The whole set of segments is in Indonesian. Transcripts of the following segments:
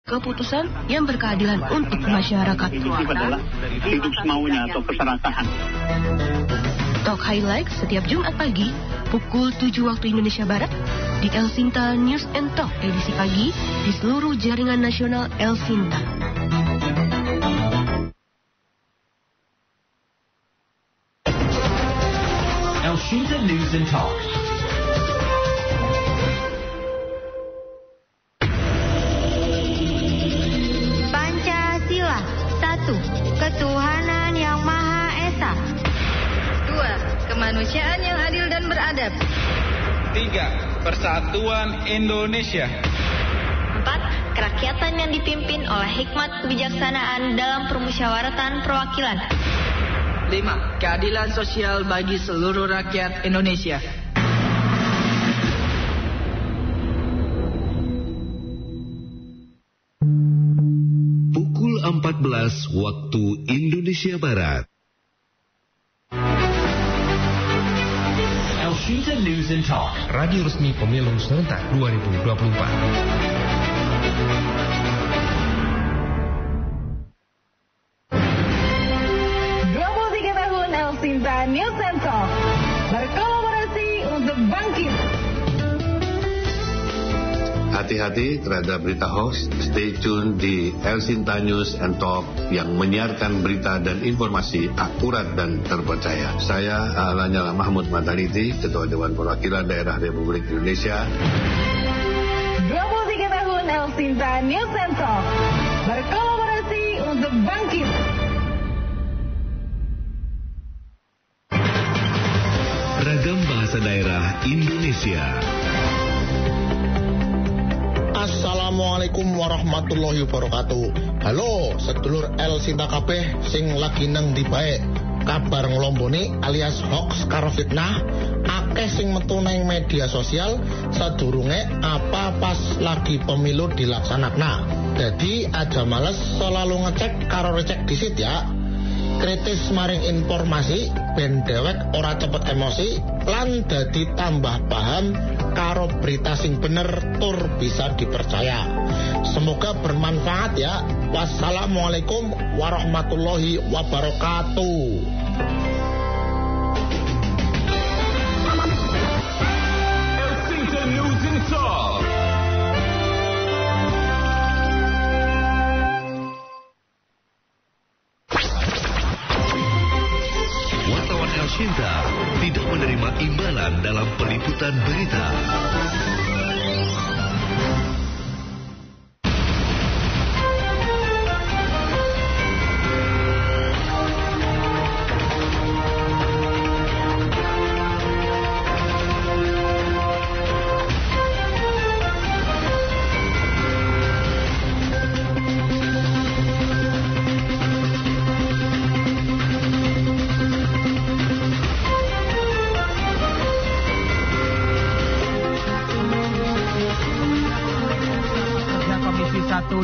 keputusan yang berkeadilan untuk masyarakat. Itu adalah hidup semaunya atau keserakahan. Talk Highlight setiap Jumat pagi pukul 7 waktu Indonesia Barat di El Sinta News and Talk edisi pagi di seluruh jaringan nasional El Sinta. El Sinta News and Talk. Pancasila. 1. Ketuhanan yang Maha Esa. 2. Kemanusiaan yang adil dan beradab. 3. Persatuan Indonesia. 4. Kerakyatan yang dipimpin oleh hikmat kebijaksanaan dalam permusyawaratan perwakilan. 5. Keadilan sosial bagi seluruh rakyat Indonesia. Pukul 14 waktu Indonesia Barat. El Sinta News and Talk, radio resmi pemilu serentak 2024. El Sinta News and Talk berkolaborasi untuk bangkit. Hati-hati terhadap berita hoax. Stay tune di El Sinta News and Talk yang menyiarkan berita dan informasi akurat dan terpercaya. Saya Lanyala Mahmud Mataliti, Ketua Dewan Perwakilan Daerah Republik Indonesia. 23 tahun El Sinta News and Talk berkolaborasi untuk bangkit. Ragam bahasa daerah Indonesia. Assalamualaikum warahmatullahi wabarakatuh. Halo, sedulur El Sinta kabeh sing lagi nang ndi bae. Kabar ngelomboni alias hoax karo fitnah akeh sing metu nang media sosial sadurunge apa pas lagi pemilu dilaksanakna. Jadi aja males selalu ngecek karo recek disit ya. Kritis maring informasi ben dewek ora cepet emosi lan dadi tambah paham karo berita sing bener tur bisa dipercaya. Semoga bermanfaat ya. Wassalamualaikum warahmatullahi wabarakatuh. El Sinta News and Talk. Wartawan El Sinta tidak menerima imbalan dalam peliputan berita.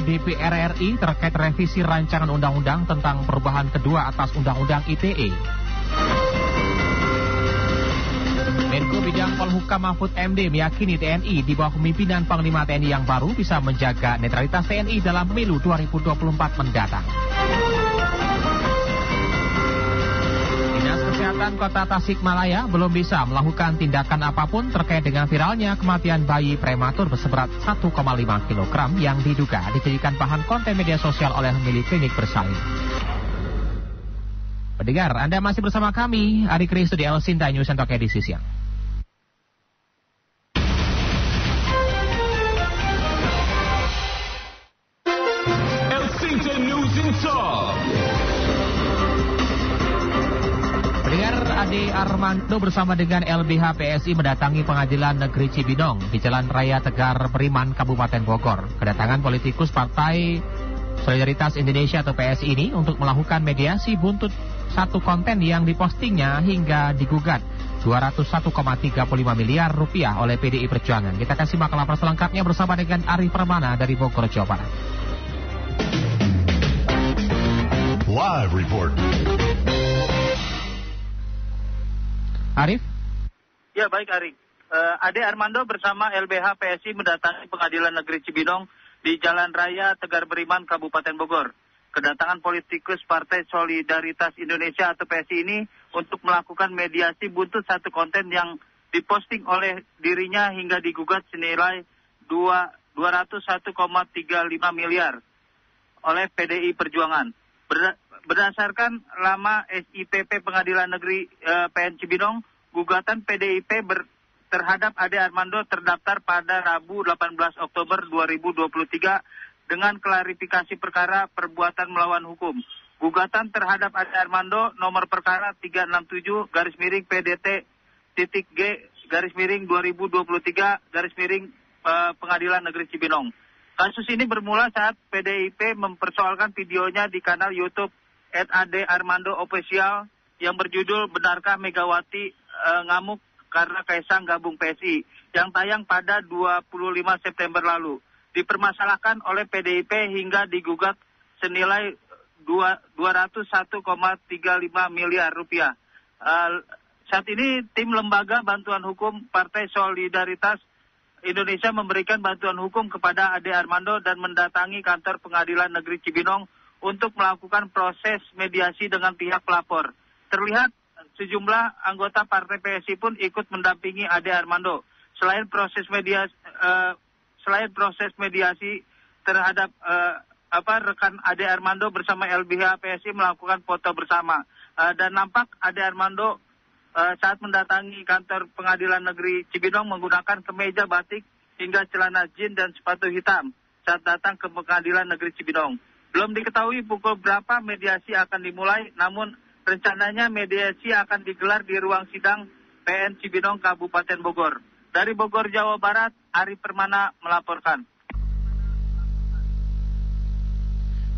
DPR RI terkait revisi rancangan undang-undang tentang perubahan kedua atas Undang-Undang ITE. Menko Bidang Polhukam Mahfud MD meyakini TNI di bawah kepemimpinan Panglima TNI yang baru bisa menjaga netralitas TNI dalam pemilu 2024 mendatang. Dinas Kesehatan Kota Tasikmalaya belum bisa melakukan tindakan apapun terkait dengan viralnya kematian bayi prematur berseberat 1,5 kg yang diduga dijadikan bahan konten media sosial oleh milik klinik bersalin. Pendengar, Anda masih bersama kami, Ari Kristo di El Sinta News and Talk edisi siang. El Sinta News and Talk. Pendengar, Ade Armando bersama dengan LBH PSI mendatangi Pengadilan Negeri Cibinong di Jalan Raya Tegar Periman, Kabupaten Bogor. Kedatangan politikus Partai Solidaritas Indonesia atau PSI ini untuk melakukan mediasi buntut satu konten yang dipostingnya hingga digugat 201,35 miliar rupiah oleh PDI Perjuangan. Kita akan simak laporan selengkapnya bersama dengan Ari Permana dari Bogor, Jawa Barat. Live Report. Arif? Ya, baik Ari. Ade Armando bersama LBH PSI mendatangi Pengadilan Negeri Cibinong di Jalan Raya Tegar Beriman, Kabupaten Bogor. Kedatangan politikus Partai Solidaritas Indonesia atau PSI ini untuk melakukan mediasi buntut satu konten yang diposting oleh dirinya hingga digugat senilai 201,35 miliar oleh PDI Perjuangan. Berdasarkan lama SIPP Pengadilan Negeri PN Cibinong, gugatan PDIP terhadap Ade Armando terdaftar pada Rabu 18 Oktober 2023 dengan klarifikasi perkara perbuatan melawan hukum. Gugatan terhadap Ade Armando nomor perkara 367-PDT-G-2023 Pengadilan Negeri Cibinong. Kasus ini bermula saat PDIP mempersoalkan videonya di kanal YouTube @Ade Armando Official yang berjudul Benarkah Megawati Ngamuk Karena Kaisang Gabung PSI yang tayang pada 25 September lalu. Dipermasalahkan oleh PDIP hingga digugat senilai 201,35 miliar rupiah. Saat ini tim Lembaga Bantuan Hukum Partai Solidaritas Indonesia memberikan bantuan hukum kepada Ade Armando dan mendatangi kantor Pengadilan Negeri Cibinong untuk melakukan proses mediasi dengan pihak pelapor. Terlihat sejumlah anggota Partai PSI pun ikut mendampingi Ade Armando. Selain proses mediasi terhadap rekan Ade Armando bersama LBH PSI melakukan foto bersama. Dan nampak Ade Armando saat mendatangi kantor Pengadilan Negeri Cibinong menggunakan kemeja batik hingga celana jeans dan sepatu hitam saat datang ke Pengadilan Negeri Cibinong. Belum diketahui pukul berapa mediasi akan dimulai, namun rencananya mediasi akan digelar di ruang sidang PN Cibinong, Kabupaten Bogor. Dari Bogor, Jawa Barat, Ari Permana melaporkan.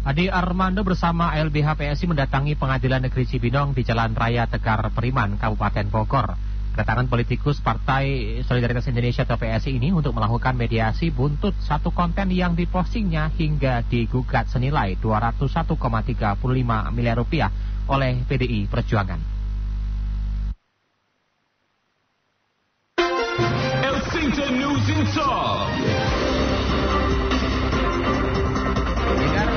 Ade Armando bersama LBH PSI mendatangi Pengadilan Negeri Cibinong di Jalan Raya Tegar Periman, Kabupaten Bogor. Kedatangan politikus Partai Solidaritas Indonesia atau PSI ini untuk melakukan mediasi buntut satu konten yang dipostingnya hingga digugat senilai 201,35 miliar rupiah oleh PDI Perjuangan. Elsington News in Talk.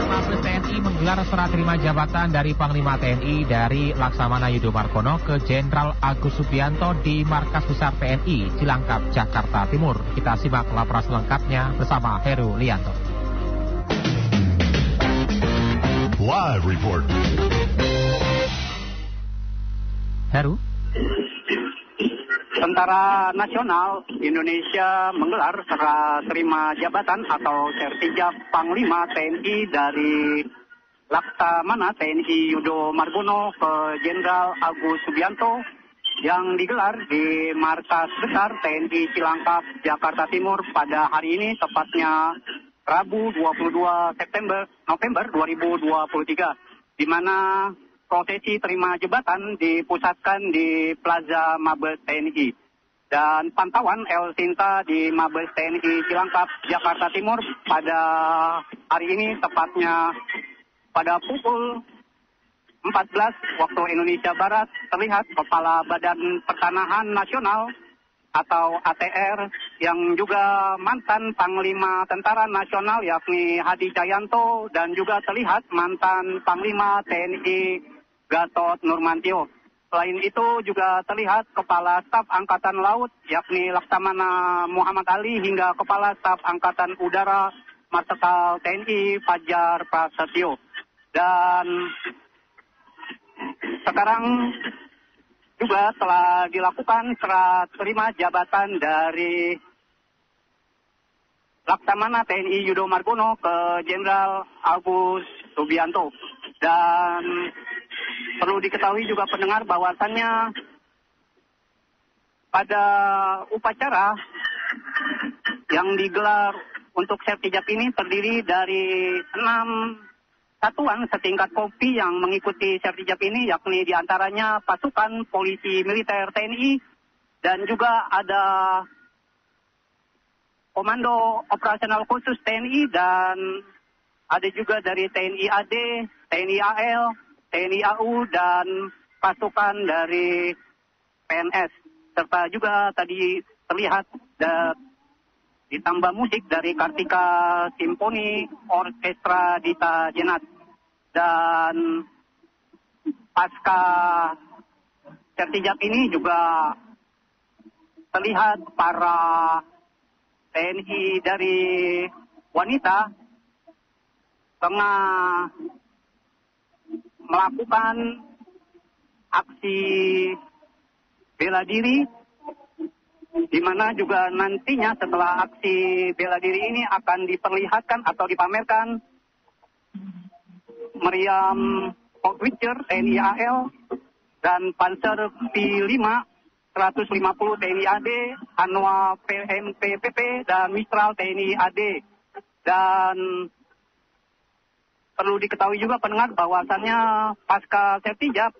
Mabes TNI menggelar serah terima jabatan dari Panglima TNI dari Laksamana Yudo Margono ke Jenderal Agus Subianto di Markas Besar TNI Cilangkap, Jakarta Timur. Kita simak laporan selengkapnya bersama Heru Lianto. Live report. Heru. Tentara Nasional Indonesia menggelar serah terima jabatan atau sertijab Panglima TNI dari Laksamana TNI Yudo Margono ke Jenderal Agus Subianto yang digelar di Markas Besar TNI Cilangkap, Jakarta Timur pada hari ini, tepatnya Rabu 22 November 2023, di mana prosesi terima jabatan dipusatkan di Plaza Mabes TNI. Dan pantauan El Sinta di Mabes TNI Cilangkap, Jakarta Timur pada hari ini, tepatnya pada pukul 14 waktu Indonesia Barat, terlihat Kepala Badan Pertanahan Nasional atau ATR yang juga mantan Panglima Tentara Nasional yakni Hadi Cahyanto, dan juga terlihat mantan Panglima TNI Gatot Nurmantio. Selain itu juga terlihat Kepala Staf Angkatan Laut yakni Laksamana Muhammad Ali hingga Kepala Staf Angkatan Udara Marsikal TNI Fajar Prasetyo. Dan sekarang juga telah dilakukan serah terima jabatan dari Laksamana TNI Yudo Margono ke Jenderal Agus Subianto. Dan perlu diketahui juga pendengar bahwasannya pada upacara yang digelar untuk sertijab ini terdiri dari 6 satuan setingkat kopi yang mengikuti sertijab ini, yakni diantaranya pasukan polisi militer TNI, dan juga ada Komando Operasional Khusus TNI, dan ada juga dari TNI AD, TNI AL, TNI AU, dan pasukan dari PNS. Serta juga tadi terlihat ditambah musik dari Kartika Simponi Orkestra Dita Jenat. Dan pasca sertijab ini juga terlihat para TNI dari wanita tengah melakukan aksi bela diri, di mana juga nantinya setelah aksi bela diri ini akan diperlihatkan atau dipamerkan meriam Howitzer TNI AL dan Panzer P5 150 TNI AD, Hanwha PMPPP dan Mistral TNI AD. Dan perlu diketahui juga pendengar bahwasannya pasca sertijab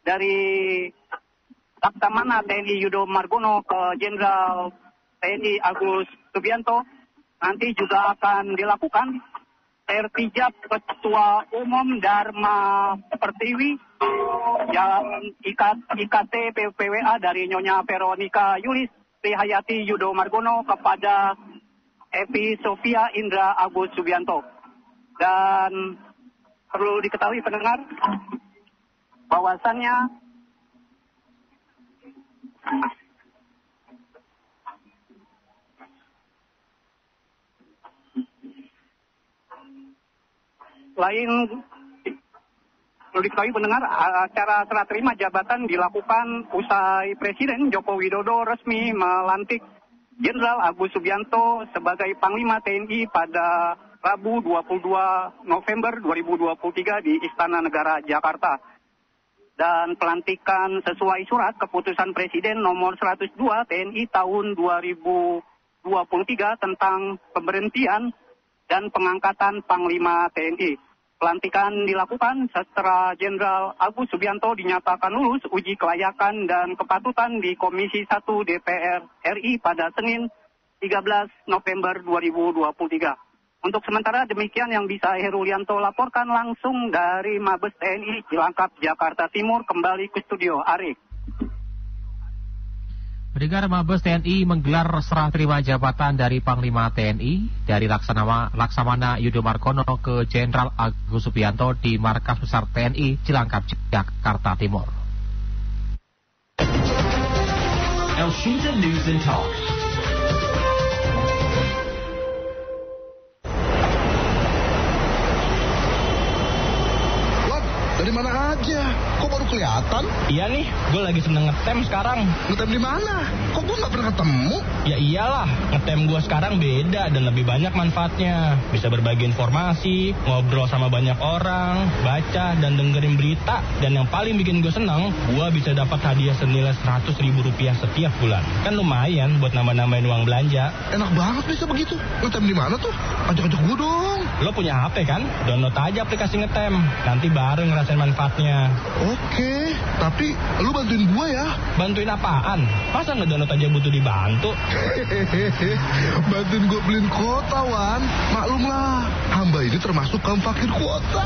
dari Laksamana TNI Yudo Margono ke Jenderal TNI Agus Subianto nanti juga akan dilakukan sertijab Ketua Umum Dharma Pertiwi yang IKT PPWA dari Nyonya Veronica Yulis Trihayati Yudo Margono kepada Evi Sofia Indra Agus Subianto. Dan perlu diketahui pendengar bahwasannya perlu diketahui pendengar, acara serah terima jabatan dilakukan usai Presiden Joko Widodo resmi melantik Jenderal Agus Subianto sebagai Panglima TNI pada Rabu 22 November 2023 di Istana Negara Jakarta. Dan pelantikan sesuai surat keputusan Presiden nomor 102 TNI tahun 2023 tentang pemberhentian dan pengangkatan Panglima TNI. Pelantikan dilakukan setelah Jenderal Agus Subianto dinyatakan lulus uji kelayakan dan kepatutan di Komisi 1 DPR RI pada Senin 13 November 2023. Untuk sementara demikian yang bisa Herulianto laporkan langsung dari Mabes TNI Cilangkap, Jakarta Timur. Kembali ke studio, Arik. Pendengar, Mabes TNI menggelar serah terima jabatan dari Panglima TNI dari Laksamana Yudo Margono ke Jenderal Agus Subianto di Markas Besar TNI Cilangkap, Jakarta Timur. Elshinta News and Talk. Dari mana aja? Kok baru kelihatan? Iya nih, gue lagi seneng ngetem sekarang. Ngetem di mana? Kok gue nggak pernah ketemu? Ya iyalah, ngetem gue sekarang beda dan lebih banyak manfaatnya. Bisa berbagi informasi, ngobrol sama banyak orang, baca dan dengerin berita. Dan yang paling bikin gue seneng, gue bisa dapat hadiah senilai Rp100.000 setiap bulan. Kan lumayan buat nambah-nambahin uang belanja. Enak banget bisa begitu. Ngetem di mana tuh? Ajak-ajak gue dong. Lo punya HP kan? Download aja aplikasi ngetem. Nanti bareng ngerasain manfaatnya. Oke, tapi lu bantuin gue ya. Bantuin apaan? Masa ngedownload aja butuh dibantu? Bantuin gue beliin kuota, Wan. Maklumlah, hamba ini termasuk kaum fakir kuota.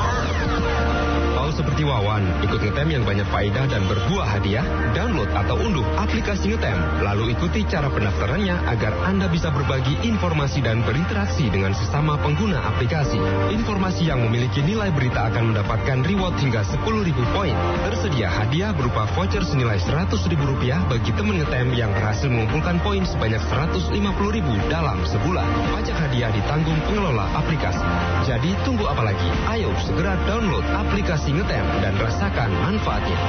Mau seperti Wawan, ikut ngetem yang banyak faedah dan berbuah hadiah? Download atau unduh aplikasi ngetem, lalu ikuti cara pendaftarannya agar Anda bisa berbagi informasi dan berinteraksi dengan sesama pengguna aplikasi. Informasi yang memiliki nilai berita akan mendapatkan reward hingga 10.000 poin. Tersedia hadiah berupa voucher senilai Rp100.000 bagi teman ngetem yang berhasil mengumpulkan poin sebanyak Rp150.000 dalam sebulan. Pajak hadiah ditanggung pengelola aplikasi. Jadi tunggu apa lagi? Ayo segera download aplikasi ngetem dan rasakan manfaatnya.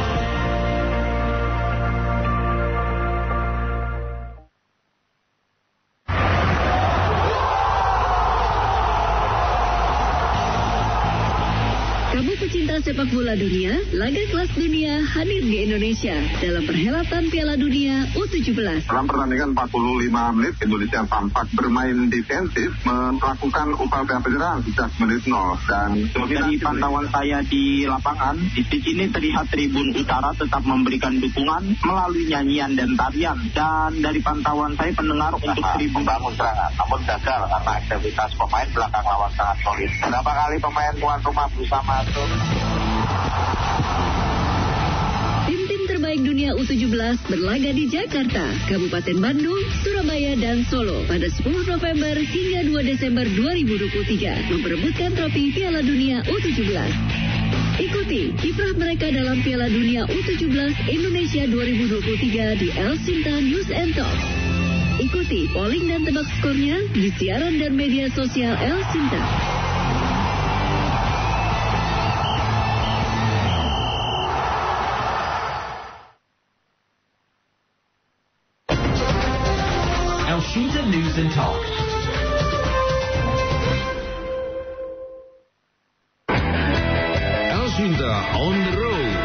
Kamu pecinta sepak bola dunia, laga kelas dunia hadir di Indonesia dalam perhelatan Piala Dunia U17. Dalam pertandingan 45 menit, Indonesia tampak bermain defensif, melakukan upaya penyerang sejak menit 0. Dan dari pantauan saya di lapangan, di sini terlihat tribun utara tetap memberikan dukungan melalui nyanyian dan tarian. Dan dari pantauan saya pendengar untuk tribun membangun serangan, namun gagal karena aktivitas pemain belakang lawan sangat solid. Berapa kali pemain tuan rumah berusaha masuk? Tim-tim terbaik dunia U17 berlaga di Jakarta, Kabupaten Bandung, Surabaya, dan Solo pada 10 November hingga 2 Desember 2023 memperebutkan trofi Piala Dunia U17. Ikuti kiprah mereka dalam Piala Dunia U17 Indonesia 2023 di El Sinta News and Talk. Ikuti polling dan tebak skornya di siaran dan media sosial El Sinta. El Sinta News and Talk. El Sinta on the road.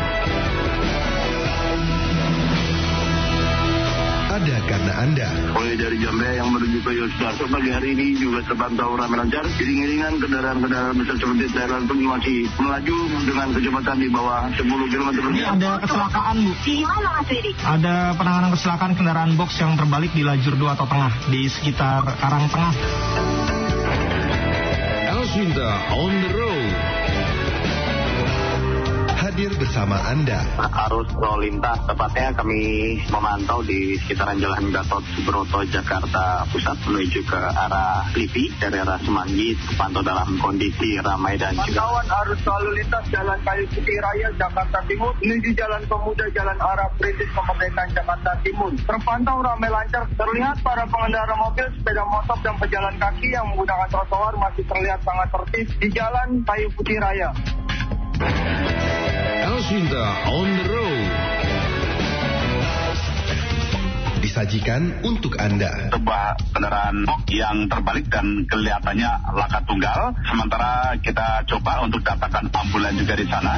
Ada karena Anda. Mulai dari Jambe yang menuju ke Yogyakarta pagi hari ini juga terpantau ramai lancar. Iring-iringan kendaraan-kendaraan besar seperti Thailand pun masih melaju dengan kecepatan di bawah 10 km per jam. Ada kecelakaan, Bu. Di mana, Mas Edi? Ada penanganan kecelakaan kendaraan box yang terbalik di lajur 2 atau tengah di sekitar Karang Tengah. El Sinta on the road. Hadir bersama Anda. Arus lalu lintas tepatnya kami memantau di sekitaran Jalan Gatot Subroto, Jakarta Pusat menuju ke arah Lipi dari arah Semanggi terpantau dalam kondisi ramai dan juga. Pantauan arus lalu lintas Jalan Kayu Putih Raya, Jakarta Timur menuju Jalan Pemuda, Jalan Arah Perintis Kemerdekaan, Jakarta Timur terpantau ramai lancar. Terlihat para pengendara mobil, sepeda motor dan pejalan kaki yang menggunakan trotoar masih terlihat sangat tertib di Jalan Kayu Putih Raya. El Sinta on the road. Disajikan untuk Anda. Sebuah kendaraan yang terbalik dan kelihatannya laka tunggal. Sementara kita coba untuk dapatkan ambulan juga di sana.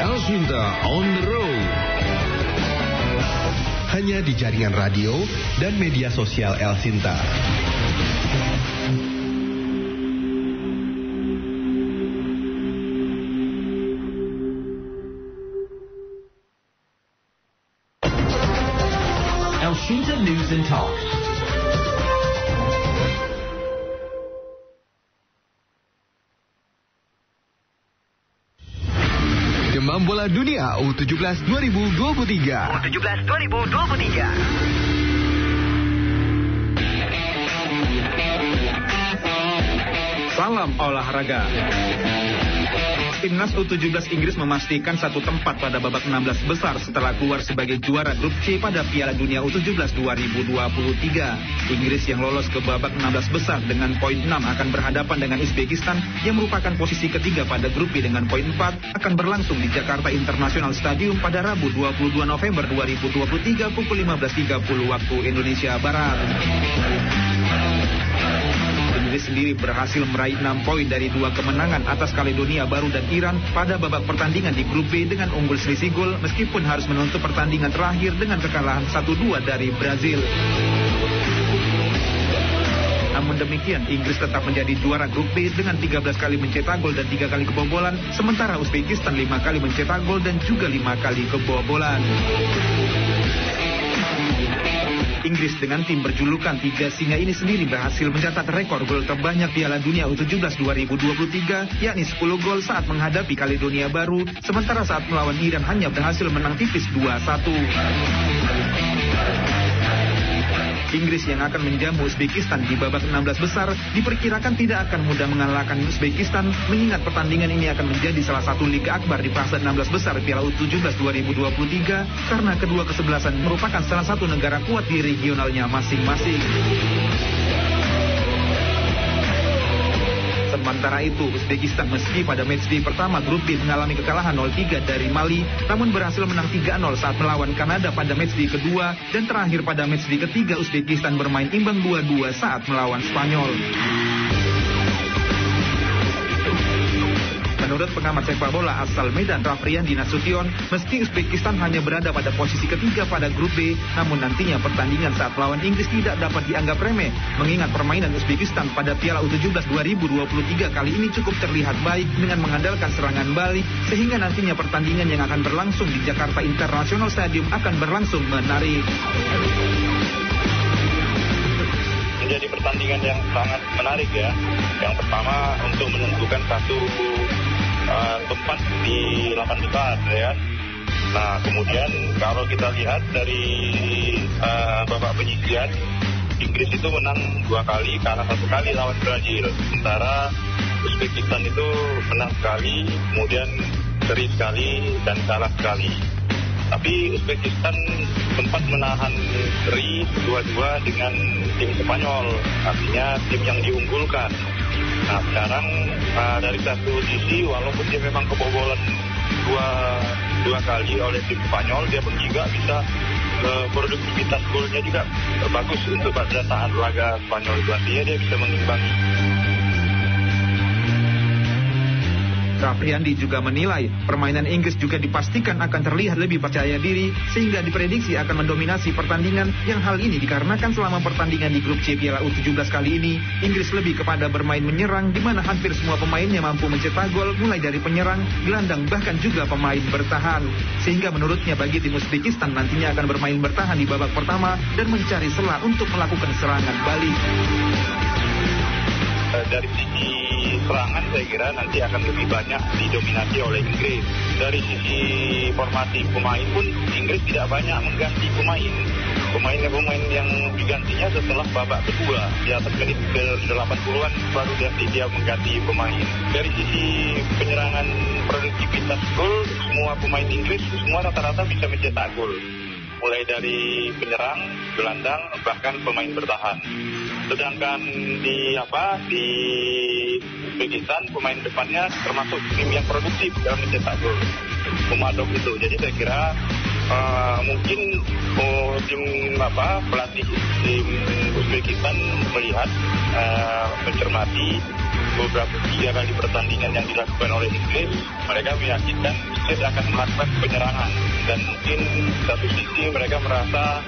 El Sinta on the road. Hanya di jaringan radio dan media sosial El Sinta. El Sinta News and Talk. Demam bola dunia U17 2023. U17 2023. Salam olahraga. Timnas U17 Inggris memastikan satu tempat pada babak 16 besar setelah keluar sebagai juara grup C pada Piala Dunia U17 2023. Inggris yang lolos ke babak 16 besar dengan poin 6 akan berhadapan dengan Uzbekistan yang merupakan posisi ketiga pada grup B dengan poin 4 akan berlangsung di Jakarta International Stadium pada Rabu 22 November 2023 pukul 15.30 waktu Indonesia Barat. Inggris sendiri berhasil meraih 6 poin dari 2 kemenangan atas Kaledonia Baru dan Iran pada babak pertandingan di grup B dengan unggul selisih gol meskipun harus menutup pertandingan terakhir dengan kekalahan 1-2 dari Brazil. Namun demikian, Inggris tetap menjadi juara grup B dengan 13 kali mencetak gol dan 3 kali kebobolan, sementara Uzbekistan 5 kali mencetak gol dan juga 5 kali kebobolan. Inggris dengan tim berjulukan 3 singa ini sendiri berhasil mencatat rekor gol terbanyak Piala Dunia U17 2023, yakni 10 gol saat menghadapi Kaledonia Baru, sementara saat melawan Iran hanya berhasil menang tipis 2-1. Inggris yang akan menjamu Uzbekistan di babak 16 besar diperkirakan tidak akan mudah mengalahkan Uzbekistan, mengingat pertandingan ini akan menjadi salah satu liga akbar di fase 16 besar Piala U17 2023 karena kedua kesebelasan merupakan salah satu negara kuat di regionalnya masing-masing. Sementara itu, Uzbekistan meski pada matchday pertama grup B mengalami kekalahan 0-3 dari Mali, namun berhasil menang 3-0 saat melawan Kanada pada matchday kedua, dan terakhir pada matchday ketiga Uzbekistan bermain imbang 2-2 saat melawan Spanyol. Menurut pengamat sepak bola asal Medan Rafriandi Nasution, meski Uzbekistan hanya berada pada posisi ketiga pada grup B, namun nantinya pertandingan saat melawan Inggris tidak dapat dianggap remeh, mengingat permainan Uzbekistan pada Piala U17 2023 kali ini cukup terlihat baik dengan mengandalkan serangan balik, sehingga nantinya pertandingan yang akan berlangsung di Jakarta International Stadium akan berlangsung menarik. Menjadi pertandingan yang sangat menarik ya. Yang pertama untuk menentukan satu tempat di 8 besar ya. Nah, kemudian kalau kita lihat dari babak penyisihan, Inggris itu menang 2 kali, kalah 1 kali lawan Brazil. Sementara Uzbekistan itu menang sekali, kemudian seri sekali, dan kalah sekali. Tapi Uzbekistan sempat menahan seri 2-2 dengan tim Spanyol, artinya tim yang diunggulkan. Nah, sekarang dari satu sisi, walaupun dia memang kebobolan dua kali oleh tim Spanyol, dia pun juga bisa produktivitas golnya juga bagus untuk pada saat laga Spanyol itu, artinya dia bisa mengimbangi. Rafriandi juga menilai permainan Inggris juga dipastikan akan terlihat lebih percaya diri sehingga diprediksi akan mendominasi pertandingan, yang hal ini dikarenakan selama pertandingan di grup C Piala U17 kali ini Inggris lebih kepada bermain menyerang di mana hampir semua pemainnya mampu mencetak gol mulai dari penyerang, gelandang bahkan juga pemain bertahan, sehingga menurutnya bagi tim Uzbekistan nantinya akan bermain bertahan di babak pertama dan mencari celah untuk melakukan serangan balik. Dari sisi serangan saya kira nanti akan lebih banyak didominasi oleh Inggris. Dari sisi formasi pemain pun Inggris tidak banyak mengganti pemain. Pemain yang digantinya setelah babak kedua, di atas menit ke-80-an baru dia mengganti pemain. Dari sisi penyerangan produktivitas gol, semua pemain Inggris semua rata-rata bisa mencetak gol. Mulai dari penyerang, gelandang, bahkan pemain bertahan. Sedangkan di Uzbekistan pemain depannya termasuk tim yang produktif dalam mencetak gol, Umadov itu. Jadi saya kira mungkin pelatih tim Uzbekistan melihat mencermati beberapa 3 kali pertandingan yang dilakukan oleh Inggris, mereka meyakinkan Inggris akan melakukan penyerangan, dan mungkin satu sisi mereka merasa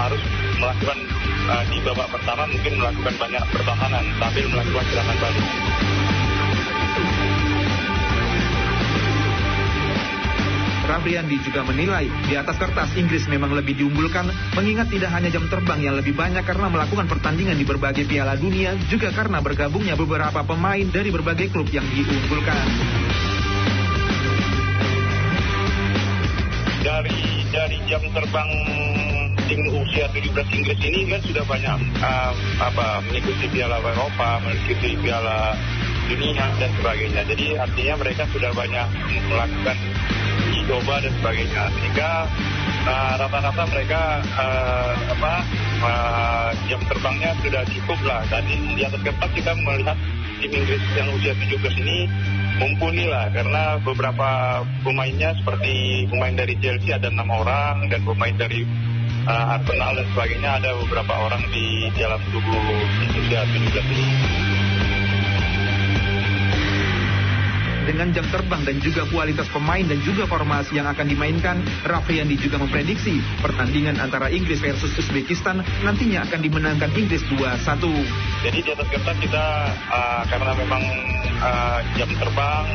harus melakukan di babak pertama mungkin melakukan banyak pertahanan sambil melakukan serangan balik. Rafriandi juga menilai di atas kertas Inggris memang lebih diunggulkan, mengingat tidak hanya jam terbang yang lebih banyak karena melakukan pertandingan di berbagai piala dunia, juga karena bergabungnya beberapa pemain dari berbagai klub yang diunggulkan. Dari jam terbang tim usia 17 Inggris ini kan sudah banyak mengikuti Piala Eropa, mengikuti Piala Dunia dan sebagainya. Jadi artinya mereka sudah banyak melakukan uji coba dan sebagainya. Sehingga rata-rata mereka jam terbangnya sudah cukup lah. Tadi di atas kertas kita melihat tim Inggris yang usia 17 ini mumpuni lah, karena beberapa pemainnya seperti pemain dari Chelsea ada 6 orang, dan pemain dari Arsenal dan sebagainya ada beberapa orang di dalam tubuh usia 17 ini. Dengan jam terbang dan juga kualitas pemain dan juga formasi yang akan dimainkan, Rafriandi juga memprediksi pertandingan antara Inggris versus Uzbekistan nantinya akan dimenangkan Inggris 2-1. Jadi di atas kertas kita karena memang jam terbang,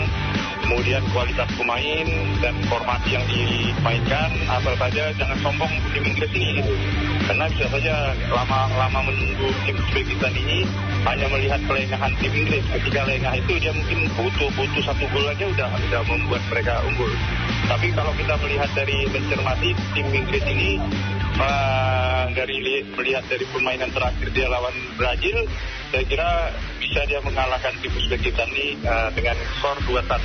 kemudian kualitas pemain dan formasi yang dimainkan, asal saja jangan sombong tim Inggris ini gitu. Karena bisa saja lama menunggu tim Uzbekistan ini hanya melihat kelengahan tim Inggris. Ketika lengah itu dia mungkin butuh 1 gol aja udah membuat mereka unggul. Tapi kalau kita melihat dari mencermati tim Inggris ini, melihat dari permainan terakhir dia lawan Brazil, saya kira bisa dia mengalahkan tim Uzbekistan ini dengan skor 2-1.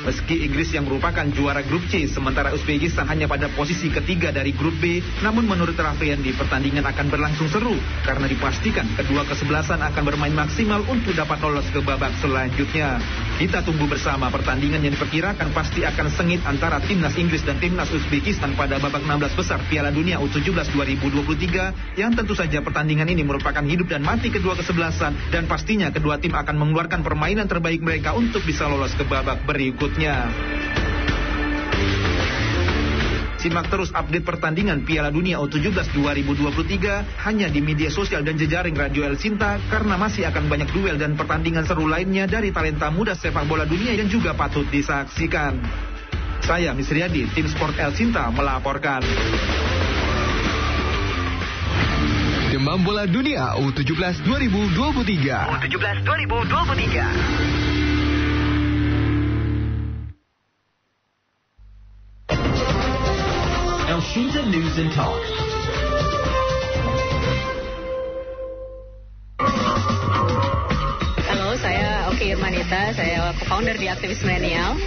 Meski Inggris yang merupakan juara grup C, sementara Uzbekistan hanya pada posisi ketiga dari grup B, namun menurut Rafriandi pertandingan akan berlangsung seru karena dipastikan kedua kesebelasan akan bermain maksimal untuk dapat lolos ke babak selanjutnya. Kita tunggu bersama pertandingan yang diperkirakan pasti akan sengit antara timnas Inggris dan timnas Uzbekistan pada babak 16 besar Piala Dunia U17 2023, yang tentu saja pertandingan ini merupakan hidup dan mati kedua kesebelasan, dan pastinya kedua tim akan mengeluarkan permainan terbaik mereka untuk bisa lolos ke babak berikutnya. Simak terus update pertandingan Piala Dunia U17 2023 hanya di media sosial dan jejaring Radio El Sinta, karena masih akan banyak duel dan pertandingan seru lainnya dari talenta muda sepak bola dunia yang juga patut disaksikan. Saya Misriadi, tim Sport El Sinta melaporkan. Demam Bola Dunia U17 2023. Shinta News and Talk. Saya Oki Irmanita, saya co-founder di Aktivis Milenial.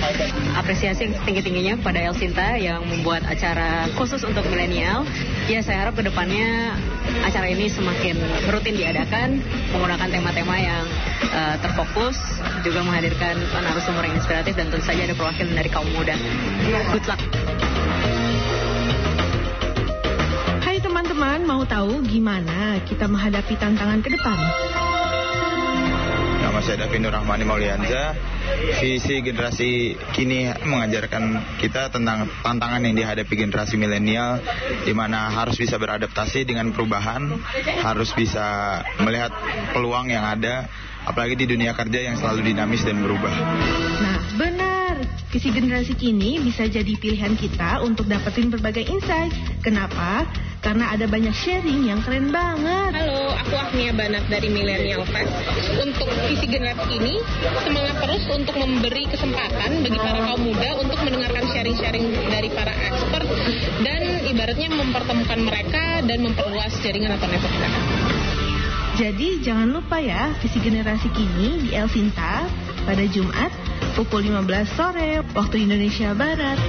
Apresiasi yang setinggi-tingginya kepada El Sinta yang membuat acara khusus untuk milenial. Ya, saya harap kedepannya acara ini semakin rutin diadakan, menggunakan tema-tema yang terfokus, juga menghadirkan narasumber yang inspiratif dan tentu saja ada perwakilan dari kaum muda. Good luck. Hai teman-teman, mau tahu gimana kita menghadapi tantangan ke depan? Nama saya Davin Rahmani Maulianza. Visi generasi kini mengajarkan kita tentang tantangan yang dihadapi generasi milenial, di mana harus bisa beradaptasi dengan perubahan, harus bisa melihat peluang yang ada, apalagi di dunia kerja yang selalu dinamis dan berubah. Nah, benar. Visi generasi kini bisa jadi pilihan kita untuk dapetin berbagai insight. Kenapa? Karena ada banyak sharing yang keren banget. Halo, aku Agnia Banat dari Millennial Fest. Untuk visi generasi ini, semangat terus untuk memberi kesempatan bagi para kaum muda untuk mendengarkan sharing-sharing dari para expert dan ibaratnya mempertemukan mereka dan memperluas jaringan atau network mereka. Jadi jangan lupa ya, visi generasi kini di El Sinta pada Jumat pukul 15 sore waktu Indonesia Barat.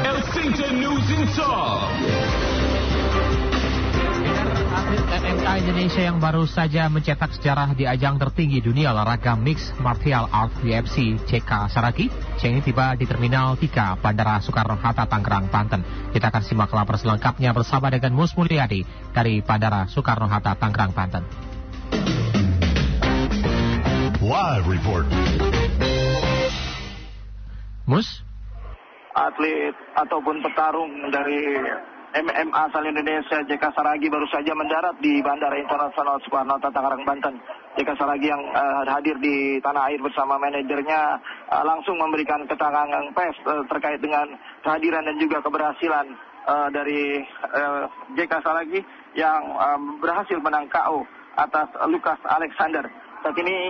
El Sinta News in Talk. Atlet MMA Indonesia yang baru saja mencetak sejarah di ajang tertinggi dunia olahraga Mixed Martial Arts UFC, JK Saragi, ini tiba di Terminal 3 Bandara Soekarno-Hatta, Tangerang, Banten. Kita akan simak laporan selengkapnya bersama dengan Mus Mulyadi dari Bandara Soekarno-Hatta, Tangerang, Banten. Live report. Mus? Atlet ataupun petarung dari MMA asal Indonesia, JK Saragi baru saja mendarat di Bandara Internasional Soekarno-Hatta, Tangerang, Banten. JK Saragi yang hadir di tanah air bersama manajernya langsung memberikan keterangan pers terkait dengan kehadiran dan juga keberhasilan dari JK Saragi yang berhasil menang KO atas Lucas Alexander. Saat ini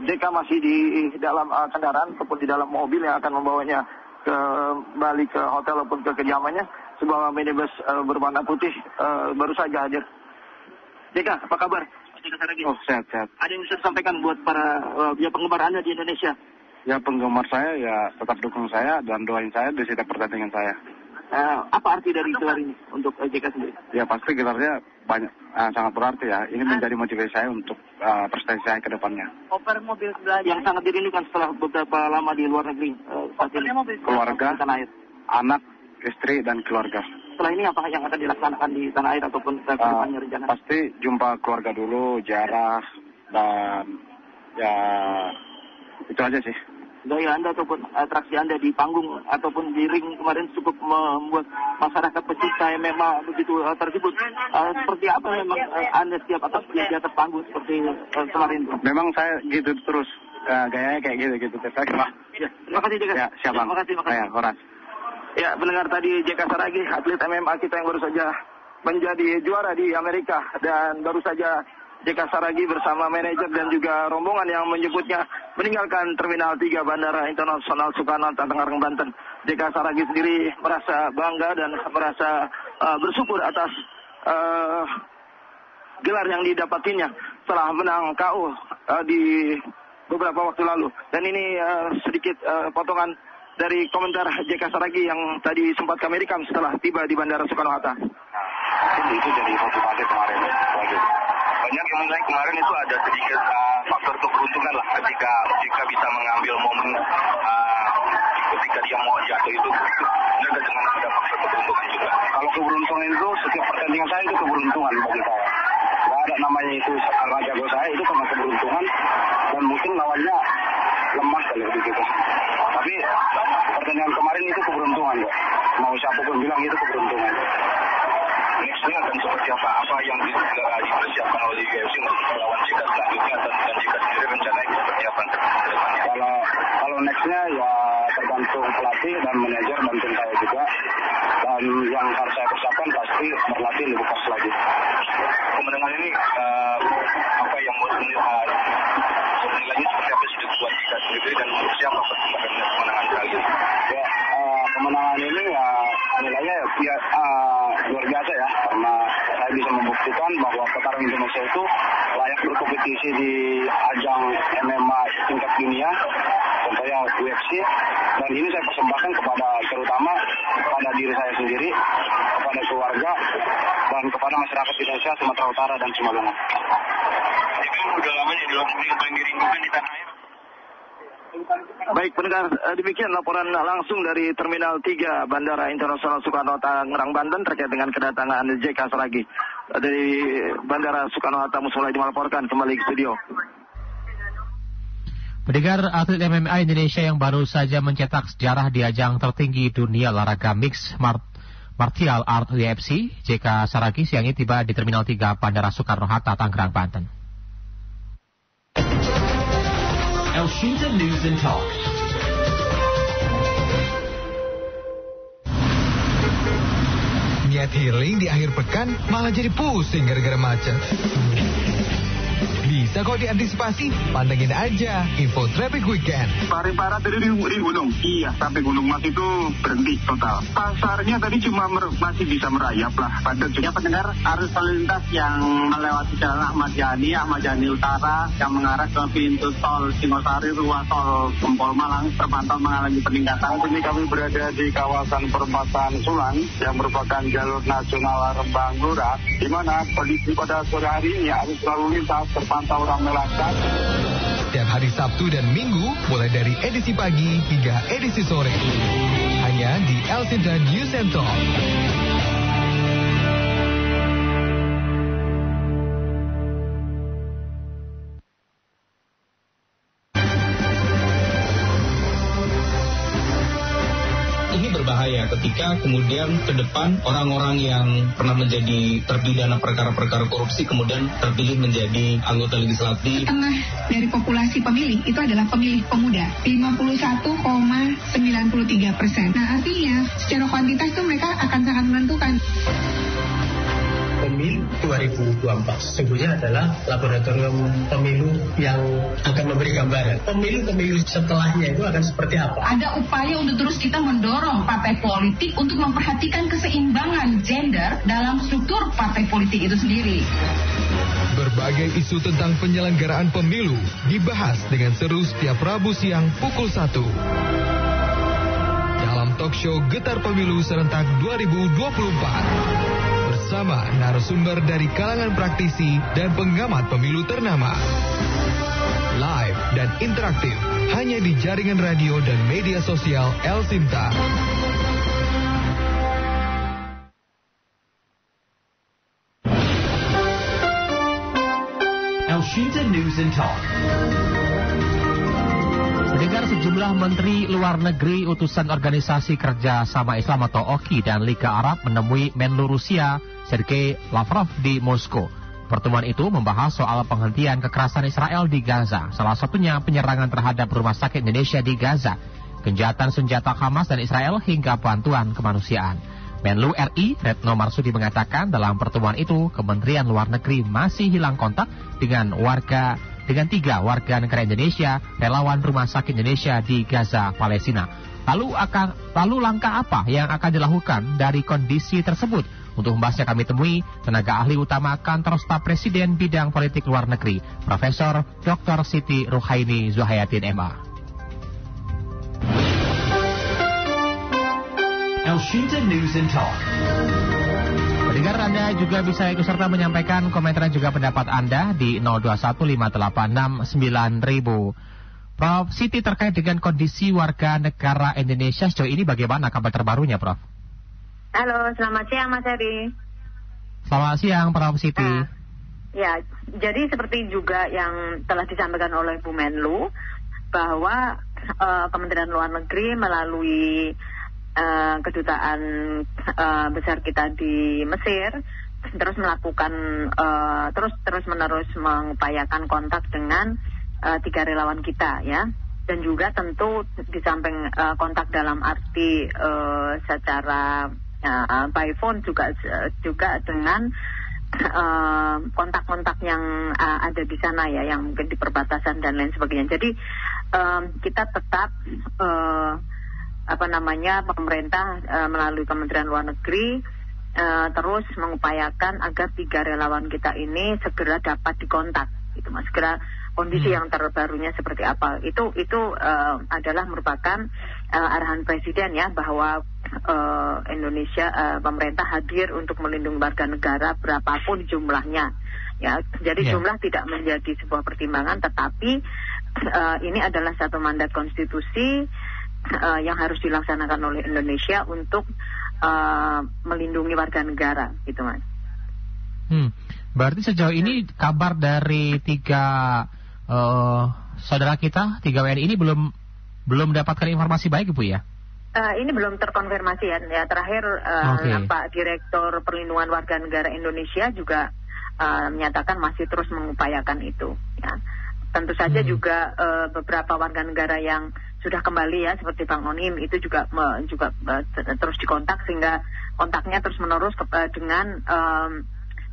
JK masih di dalam kendaraan ataupun di dalam mobil yang akan membawanya kembali ke hotel ataupun ke kediamannya. Sebuah minibus berwarna putih baru saja hadir. JK, apa kabar? JK Saragi. Oh, sehat. Ada yang bisa disampaikan buat para penggemar Anda di Indonesia? Ya, penggemar saya ya tetap dukung saya dan doain saya di setiap pertandingan saya. Apa arti dari gelar ini untuk JK sendiri? Ya, pasti gelarnya sangat berarti ya. Ini menjadi motivasi saya untuk prestasi saya ke depannya. Oper mobil sebelah yang sangat dirindukan setelah beberapa lama di luar negeri. Keluarga, anak, istri, dan keluarga. Setelah ini apa yang akan dilaksanakan di tanah air ataupun ke depannya rencana? Pasti jumpa keluarga dulu, ziarah, dan ya itu aja sih. Gaya Anda ataupun atraksi Anda di panggung ataupun di ring kemarin cukup membuat masyarakat pecinta MMA begitu terkejut. Seperti apa memang Anda setiap atas di atas panggung seperti kemarin? Memang saya gitu terus, gayanya kayak gitu. Ya, terima kasih JK. Ya, siap Bang. Terima kasih. Ya, Horas. Ya, mendengar tadi JK Saragi, atlet MMA kita yang baru saja menjadi juara di Amerika, dan baru saja JK Saragi bersama manajer dan juga rombongan yang menyebutnya meninggalkan Terminal 3 Bandara Internasional Soekarno-Hatta, Tangerang, Banten. JK Saragi sendiri merasa bangga dan merasa bersyukur atas gelar yang didapatinya setelah menang KO di beberapa waktu lalu. Dan ini sedikit potongan dari komentar JK Saragi yang tadi sempat kami rekam setelah tiba di Bandara Soekarno-Hatta. Itu jadi motivasi kemarin. Banyak yang menilai kemarin itu ada sedikit faktor keberuntungan lah ketika bisa mengambil momen ketika dia mau jatuh itu ada dengan ada faktor keberuntungan juga. Kalau keberuntungan itu setiap pertandingan saya itu keberuntungan bagi saya. Gak ada namanya itu karena jago saya, itu karena keberuntungan dan mungkin lawannya lemah kalau begitu. Tapi pertandingan kemarin itu keberuntungan kok. Mau siapapun bilang itu keberuntungan. Nextnya akan seperti apa? Apa yang dipersiapkan oleh UFC untuk melawan JK selanjutnya dan JK sendiri rencananya seperti apa ke depannya? Kalau nextnya ya tergantung pelatih dan manajer dan tim saya juga. Dan yang harus saya persiapkan pasti berlatih lebih keras lagi. Kemenangan ini apa yang mau dinilai? Nilainya seperti apa sih buat kita sendiri dan siapa kemenangan kali ini? Ya, kemenangan ini ya nilainya luar biasa ya, karena saya bisa membuktikan bahwa petarung Indonesia itu layak berkompetisi di ajang MMA tingkat dunia, contohnya UFC, dan ini saya persembahkan terutama kepada diri saya sendiri, kepada keluarga, dan kepada masyarakat Indonesia, Sumatera Utara dan Simalungun. Jadi udah lama jadi yang paling dirindukan di tanah air. Baik pendengar, demikian laporan langsung dari Terminal 3 Bandara Internasional Soekarno-Hatta Tangerang, Banten terkait dengan kedatangan JK Saragi. Dari Bandara Soekarno-Hatta Mussolai melaporkan kembali ke studio. Pendengar, atlet MMA Indonesia yang baru saja mencetak sejarah di ajang tertinggi dunia olahraga mix martial art UFC, JK Saragi siang ini tiba di Terminal 3 Bandara Soekarno-Hatta Tangerang, Banten. El Shinta News and Talk. Niat healing di akhir pekan malah jadi pusing gara-gara macet. Bisa kok diantisipasi, pantengin aja info traffic weekend. Paling parah tadi di Gunung. Iya, sampai Gunung Mas itu berhenti total. Pasarnya tadi cuma masih bisa merayap lah. Padat juga. Ya pendengar, arus lalu lintas yang melewati jalan Ahmad Yani Utara yang mengarah ke pintu tol Singosari, ruas tol Gempol Malang terpantau mengalami peningkatan. Saat ini kami berada di kawasan perempatan Sulang yang merupakan jalur nasional Rembang Blora, di mana kondisi pada sore hari ini arus lalu lintas terpantau ramai lancar. Setiap hari Sabtu dan Minggu, mulai dari edisi pagi hingga edisi sore. Hanya di El Shinta News and Talk. Berbahaya ketika kemudian ke depan orang-orang yang pernah menjadi terpidana perkara-perkara korupsi kemudian terpilih menjadi anggota legislatif. Setengah dari populasi pemilih itu adalah pemilih pemuda, 51,93%. Nah artinya secara kuantitas itu mereka akan sangat menentukan. Pemilu 2024 sesungguhnya adalah laboratorium pemilu yang akan memberi gambaran. Pemilu setelahnya itu akan seperti apa? Ada upaya untuk terus kita mendorong partai politik untuk memperhatikan keseimbangan gender dalam struktur partai politik itu sendiri. Berbagai isu tentang penyelenggaraan pemilu dibahas dengan seru setiap Rabu siang pukul 1. Dalam talk show Getar Pemilu Serentak 2024. Bersama narasumber dari kalangan praktisi dan pengamat pemilu ternama. Live dan interaktif hanya di jaringan radio dan media sosial El Shinta. El Shinta News and Talk. Mendengar sejumlah menteri luar negeri utusan Organisasi Kerja Sama Islam atau OKI dan Liga Arab menemui Menlu Rusia Sergei Lavrov di Moskow. Pertemuan itu membahas soal penghentian kekerasan Israel di Gaza, salah satunya penyerangan terhadap rumah sakit Indonesia di Gaza, kejahatan senjata Hamas dan Israel hingga bantuan kemanusiaan. Menlu RI Retno Marsudi mengatakan dalam pertemuan itu Kementerian Luar Negeri masih hilang kontak dengan 3 warga negara Indonesia, relawan Rumah Sakit Indonesia di Gaza, Palestina. Lalu langkah apa yang akan dilakukan dari kondisi tersebut? Untuk membahasnya kami temui tenaga ahli utama Kantor Staf Presiden Bidang Politik Luar Negeri, Profesor Dr. Siti Ruhaini Zuhayatin MA. El Shinta News and Talk. Pendengar, Anda juga bisa ikut serta menyampaikan komentar dan juga pendapat Anda di 0215869000. Prof. Siti, terkait dengan kondisi warga negara Indonesia sejauh ini bagaimana kabar terbarunya, Prof? Halo, selamat siang Mas Heri. Selamat siang, Prof. Siti. Ya, jadi seperti juga yang telah disampaikan oleh Bu Menlu, bahwa Kementerian Luar Negeri melalui kedutaan besar kita di Mesir terus melakukan terus menerus mengupayakan kontak dengan 3 relawan kita ya, Dan juga tentu di samping kontak dalam arti secara by phone juga dengan kontak-kontak yang ada di sana ya, yang mungkin di perbatasan dan lain sebagainya. Jadi kita tetap pemerintah melalui Kementerian Luar Negeri terus mengupayakan agar 3 relawan kita ini segera dapat dikontak, gitu Mas. Segera kondisi yang terbarunya seperti apa. Itu adalah merupakan arahan Presiden ya, bahwa Indonesia pemerintah hadir untuk melindungi warga negara berapapun jumlahnya. Ya, jadi jumlah tidak menjadi sebuah pertimbangan, tetapi ini adalah satu mandat konstitusi yang harus dilaksanakan oleh Indonesia untuk melindungi warga negara, gitu Mas. Berarti sejauh ini kabar dari 3 saudara kita, 3 WNI ini belum mendapatkan informasi baik, Ibu ya? Ini belum terkonfirmasi ya. Terakhir Pak Direktur Perlindungan Warga Negara Indonesia juga menyatakan masih terus mengupayakan itu. Ya. Tentu saja juga beberapa warga negara yang sudah kembali ya, seperti Bang Onim itu juga terus dikontak, sehingga kontaknya terus menerus dengan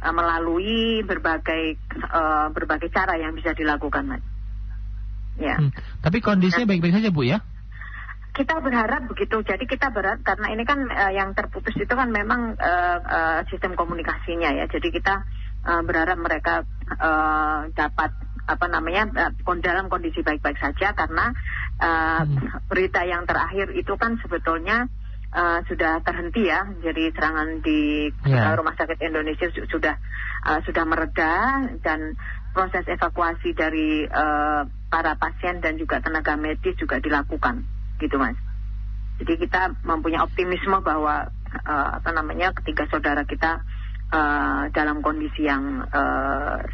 melalui berbagai cara yang bisa dilakukan, Mas. Ya. Tapi kondisinya baik-baik saja, Bu ya? Kita berharap begitu. Jadi kita berharap, karena ini kan yang terputus itu kan memang sistem komunikasinya ya. Jadi kita berharap mereka dapat dalam kondisi baik-baik saja, karena berita yang terakhir itu kan sebetulnya sudah terhenti ya. Jadi serangan di Rumah Sakit Indonesia sudah mereda, dan proses evakuasi dari para pasien dan juga tenaga medis juga dilakukan, gitu Mas. Jadi kita mempunyai optimisme bahwa ketiga saudara kita dalam kondisi yang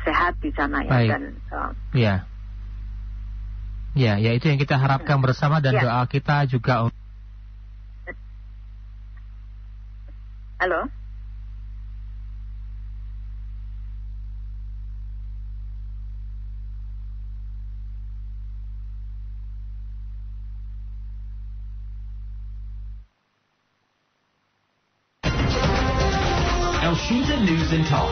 sehat di sana ya. Baik. Dan ya itu yang kita harapkan bersama, dan doa kita juga. Halo. El Shinta News and Talk.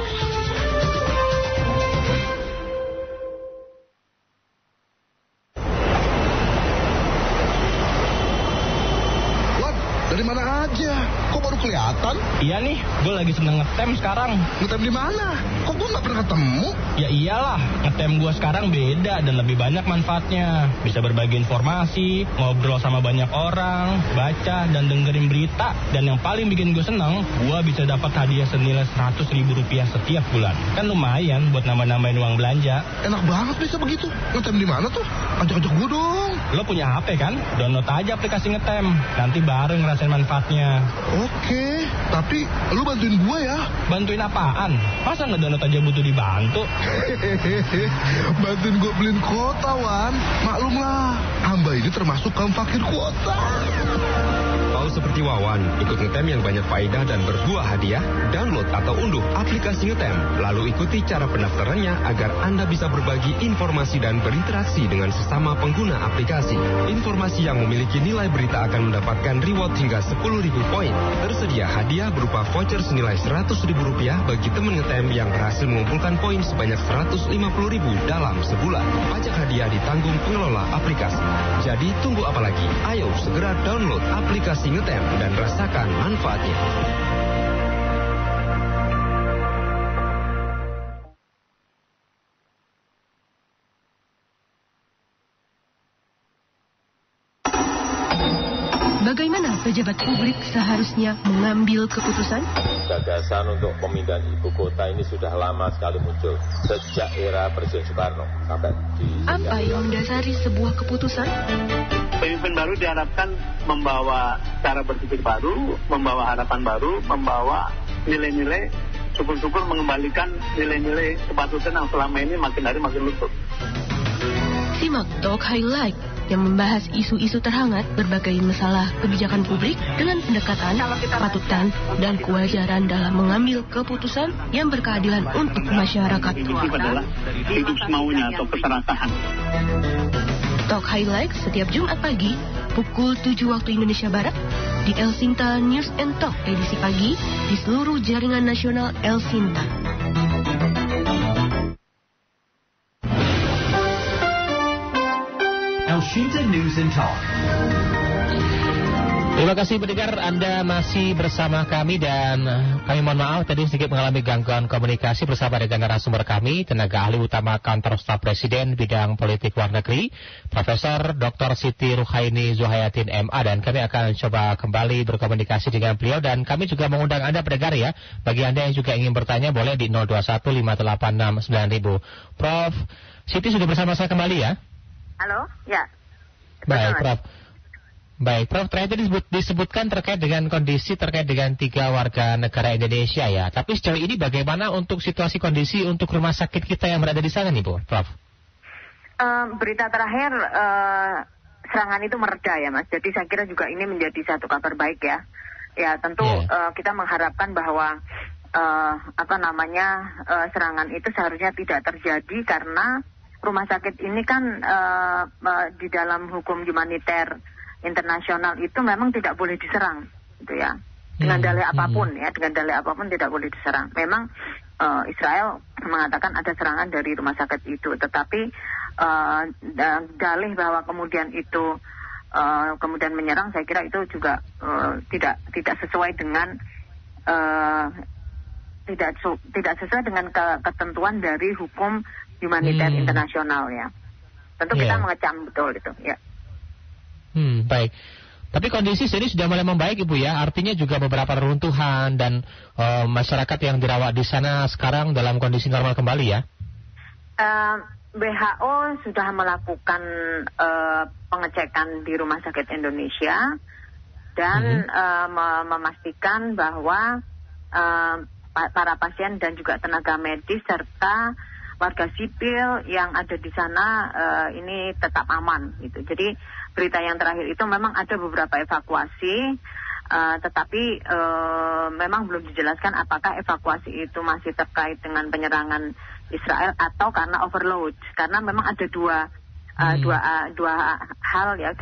Dari mana aja? Kok baru kelihatan? Iya nih, gue lagi seneng ngetem sekarang. Ngetem di mana? Kok gue nggak pernah ketemu? Ya iyalah, ngetem gue sekarang beda dan lebih banyak manfaatnya. Bisa berbagi informasi, ngobrol sama banyak orang, baca dan dengerin berita. Dan yang paling bikin gue seneng, gue bisa dapat hadiah senilai Rp100.000 setiap bulan. Kan lumayan buat nambah-nambahin uang belanja. Enak banget bisa begitu. Ngetem di mana tuh? Ajak-ajak gue dong. Lo punya HP kan? Download aja aplikasi ngetem. Nanti baru ngerasain manfaatnya. Oke, tapi lu bantuin gue ya. Bantuin apaan? Masa ngedownload aja butuh dibantu? Bantuin gue beliin kuota, Wan. Maklum lah, hamba ini termasuk kaum fakir kuota. Mau seperti Wawan, ikut ngetem yang banyak faedah dan berbuah hadiah? Download atau unduh aplikasi ngetem, lalu ikuti cara pendaftarannya agar Anda bisa berbagi informasi dan berinteraksi dengan sesama pengguna aplikasi. Informasi yang memiliki nilai berita akan mendapatkan reward hingga 10.000 poin. Tersedia hadiah berupa voucher senilai Rp100.000 bagi teman ngetem yang berhasil mengumpulkan poin sebanyak Rp150.000 dalam sebulan. Pajak hadiah ditanggung pengelola aplikasi. Jadi tunggu apa lagi? Ayo segera download aplikasi ngetem dan rasakan manfaatnya. Bagaimana pejabat publik seharusnya mengambil keputusan? Gagasan untuk pemindahan ibu kota ini sudah lama sekali muncul, sejak era Presiden Soekarno sampai di... Apa yang mendasari sebuah keputusan? Pemimpin baru diharapkan membawa cara berpikir baru, membawa harapan baru, membawa nilai-nilai, syukur-syukur mengembalikan nilai-nilai kepatutan yang selama ini makin hari makin luntur. Simak Talk Highlight yang membahas isu-isu terhangat berbagai masalah kebijakan publik dengan pendekatan kepatutan dan kewajaran dalam mengambil keputusan yang berkeadilan untuk masyarakat. Itu adalah hidup semaunya atau keserakahan. Talk Highlights setiap Jumat pagi pukul 7 waktu Indonesia Barat di El Sinta News and Talk edisi pagi di seluruh jaringan nasional El Sinta. El Sinta News and Talk. Terima kasih pendengar, Anda masih bersama kami dan kami mohon maaf tadi sedikit mengalami gangguan komunikasi bersama dengan narasumber kami, tenaga ahli utama Kantor Staf Presiden bidang politik luar negeri, Profesor Dr. Siti Ruhaini Zuhayatin MA, dan kami akan coba kembali berkomunikasi dengan beliau dan kami juga mengundang Anda pendengar ya, bagi Anda yang juga ingin bertanya boleh di 0215869000. Prof. Siti sudah bersama saya kembali ya? Halo, ya. Baik, Prof. Baik, Prof, tadi disebutkan terkait dengan kondisi terkait dengan 3 warga negara Indonesia ya. Tapi sejauh ini bagaimana untuk situasi kondisi untuk rumah sakit kita yang berada di sana nih, Prof? Berita terakhir, serangan itu mereda ya, Mas. Jadi saya kira juga ini menjadi satu kabar baik ya. Ya, tentu kita mengharapkan bahwa serangan itu seharusnya tidak terjadi karena rumah sakit ini kan di dalam hukum humaniter internasional itu memang tidak boleh diserang, gitu ya. Dengan dalih apapun ya, dengan dalih apapun tidak boleh diserang. Memang Israel mengatakan ada serangan dari rumah sakit itu, tetapi dalih bahwa kemudian itu kemudian menyerang, saya kira itu juga tidak sesuai dengan tidak sesuai dengan ketentuan dari hukum humaniter internasional ya. Tentu kita mengecam betul itu ya. Baik. Tapi kondisi sendiri sudah mulai membaik, Ibu ya. Artinya juga beberapa reruntuhan dan masyarakat yang dirawat di sana sekarang dalam kondisi normal kembali ya. WHO sudah melakukan pengecekan di Rumah Sakit Indonesia dan memastikan bahwa para pasien dan juga tenaga medis serta warga sipil yang ada di sana ini tetap aman gitu. Jadi berita yang terakhir itu memang ada beberapa evakuasi, tetapi memang belum dijelaskan apakah evakuasi itu masih terkait dengan penyerangan Israel atau karena overload. Karena memang ada dua hal ya,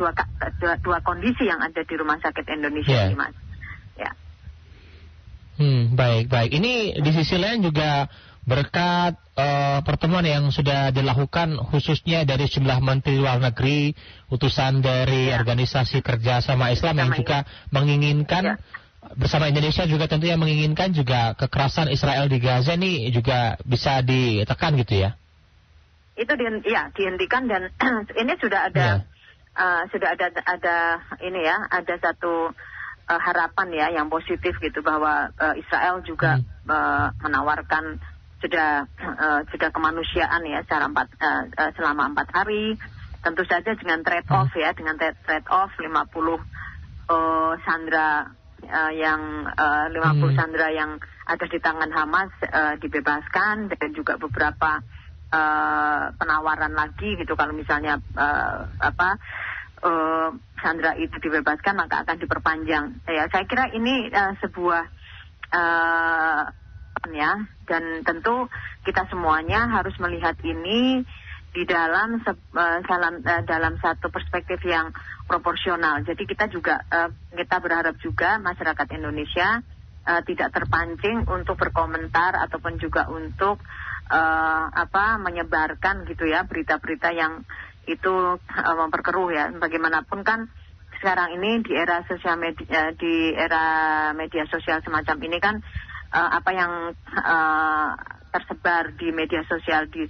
dua kondisi yang ada di Rumah Sakit Indonesia ini, Mas. Ya. Baik. Ini di sisi lain juga berkat pertemuan yang sudah dilakukan khususnya dari sejumlah menteri luar negeri, utusan dari organisasi kerjasama Islam yang juga menginginkan bersama Indonesia juga tentunya menginginkan juga kekerasan Israel di Gaza ini juga bisa ditekan gitu ya. Itu dihentikan dan ini sudah ada ini ya, ada satu harapan ya yang positif gitu bahwa Israel juga menawarkan sudah kemanusiaan ya selama 4 hari, tentu saja dengan trade off ya, dengan trade off 50 sandera yang 50 sandera yang ada di tangan Hamas dibebaskan, dan juga beberapa penawaran lagi gitu, kalau misalnya sandera itu dibebaskan maka akan diperpanjang ya. Saya kira ini sebuah ya, dan tentu kita semuanya harus melihat ini di dalam satu perspektif yang proporsional. Jadi kita juga kita berharap juga masyarakat Indonesia tidak terpancing untuk berkomentar ataupun juga untuk menyebarkan gitu ya berita-berita yang itu memperkeruh ya. Bagaimanapun kan sekarang ini di era sosial media, di era media sosial semacam ini kan apa yang tersebar di media sosial di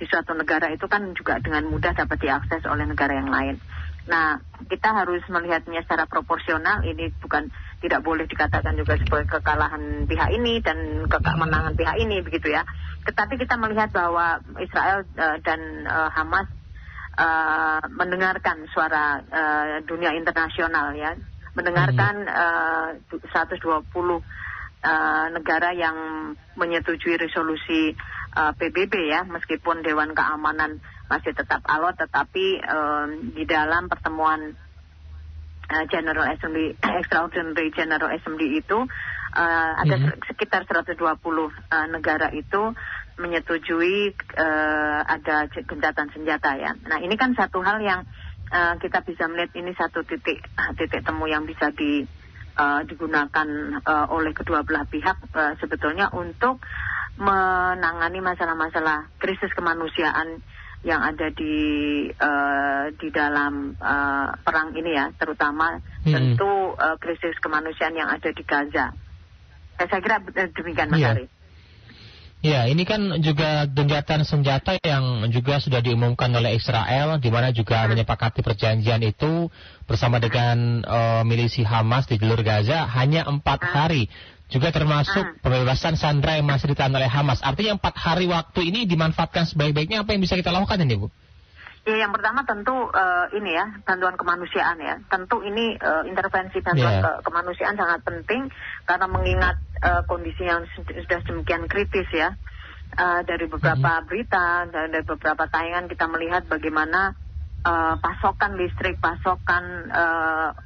suatu negara itu kan juga dengan mudah dapat diakses oleh negara yang lain. Nah, kita harus melihatnya secara proporsional. Ini tidak boleh dikatakan juga sebagai kekalahan pihak ini dan kemenangan pihak ini begitu ya. Tetapi kita melihat bahwa Israel dan Hamas mendengarkan suara dunia internasional ya, mendengarkan 120 negara yang menyetujui resolusi PBB ya, meskipun Dewan Keamanan masih tetap alot, tetapi di dalam pertemuan General Assembly, Extraordinary General Assembly itu ada sekitar 120 negara itu menyetujui ada gencatan senjata ya. Nah ini kan satu hal yang kita bisa melihat ini satu titik temu yang bisa digunakan oleh kedua belah pihak sebetulnya untuk menangani masalah-masalah krisis kemanusiaan yang ada di dalam perang ini ya, terutama tentu krisis kemanusiaan yang ada di Gaza. Saya kira demikian Mas Ari. Ya, ini kan juga gencatan senjata yang juga sudah diumumkan oleh Israel, di mana juga menyepakati perjanjian itu bersama dengan milisi Hamas di jalur Gaza hanya 4 hari. Juga termasuk pembebasan sandera yang masih ditahan oleh Hamas. Artinya 4 hari waktu ini dimanfaatkan sebaik-baiknya. Apa yang bisa kita lakukan ini, Bu? Ya, yang pertama tentu ini ya, bantuan kemanusiaan ya. Tentu ini intervensi bantuan kemanusiaan sangat penting karena mengingat kondisi yang sudah demikian kritis ya. Dari beberapa berita, dari beberapa tayangan kita melihat bagaimana pasokan listrik, pasokan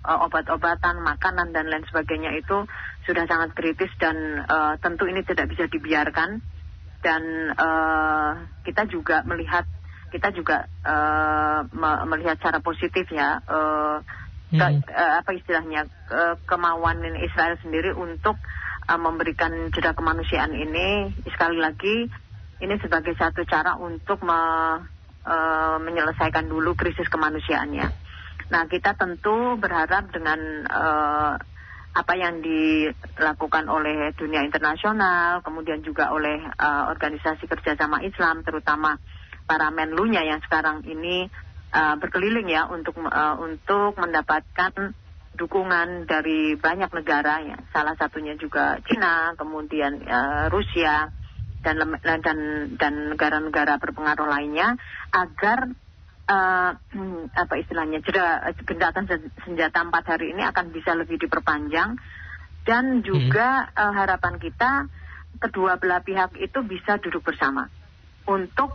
obat-obatan, makanan dan lain sebagainya itu sudah sangat kritis dan tentu ini tidak bisa dibiarkan. Dan kita juga melihat melihat secara positif ya kemauan Israel sendiri untuk memberikan jeda kemanusiaan ini. Sekali lagi ini sebagai satu cara untuk menyelesaikan dulu krisis kemanusiaannya. Nah kita tentu berharap dengan apa yang dilakukan oleh dunia internasional, kemudian juga oleh organisasi kerjasama Islam, terutama para Menlunya yang sekarang ini berkeliling ya untuk mendapatkan dukungan dari banyak negara ya, salah satunya juga Cina, kemudian Rusia dan negara-negara berpengaruh lainnya agar gencatan senjata 4 hari ini akan bisa lebih diperpanjang dan juga harapan kita kedua belah pihak itu bisa duduk bersama untuk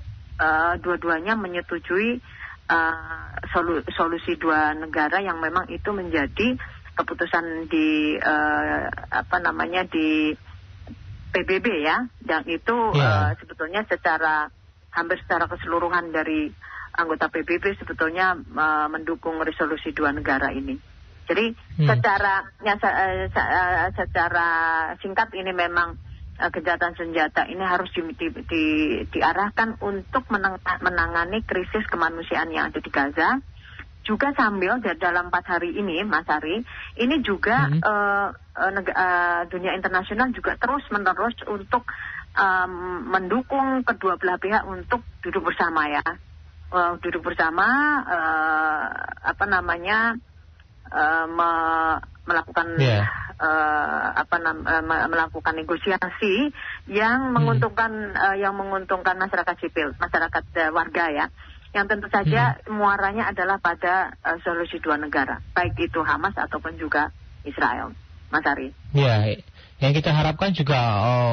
dua-duanya menyetujui solusi dua negara yang memang itu menjadi keputusan di di PBB ya, dan itu sebetulnya hampir secara keseluruhan dari anggota PBB sebetulnya mendukung resolusi dua negara ini. Jadi secara singkat ini memang gencatan senjata ini harus diarahkan untuk menangani krisis kemanusiaan yang ada di Gaza. Juga sambil dalam 4 hari ini, Mas Ari, ini juga dunia internasional juga terus-menerus untuk mendukung kedua belah pihak untuk duduk bersama ya. Duduk bersama melakukan melakukan negosiasi yang menguntungkan masyarakat sipil, masyarakat warga ya, yang tentu saja muaranya adalah pada solusi dua negara, baik itu Hamas ataupun juga Israel, Mas Ari. Ya, yang kita harapkan juga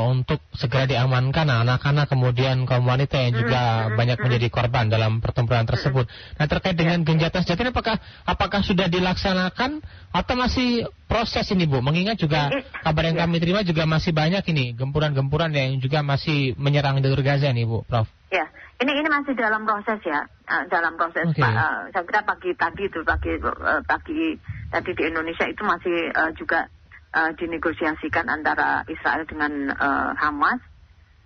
untuk segera diamankan anak-anak kemudian kaum wanita yang juga banyak menjadi korban dalam pertempuran tersebut. Nah, terkait dengan gencatan senjata ini apakah sudah dilaksanakan atau masih proses ini, Bu? Mengingat juga kabar yang kami terima juga masih banyak ini gempuran-gempuran yang juga masih menyerang jalur Gaza nih, Bu, Prof. Ya, ini masih dalam proses ya, dalam proses. Saya kira pagi tadi di Indonesia itu masih juga dinegosiasikan antara Israel dengan Hamas,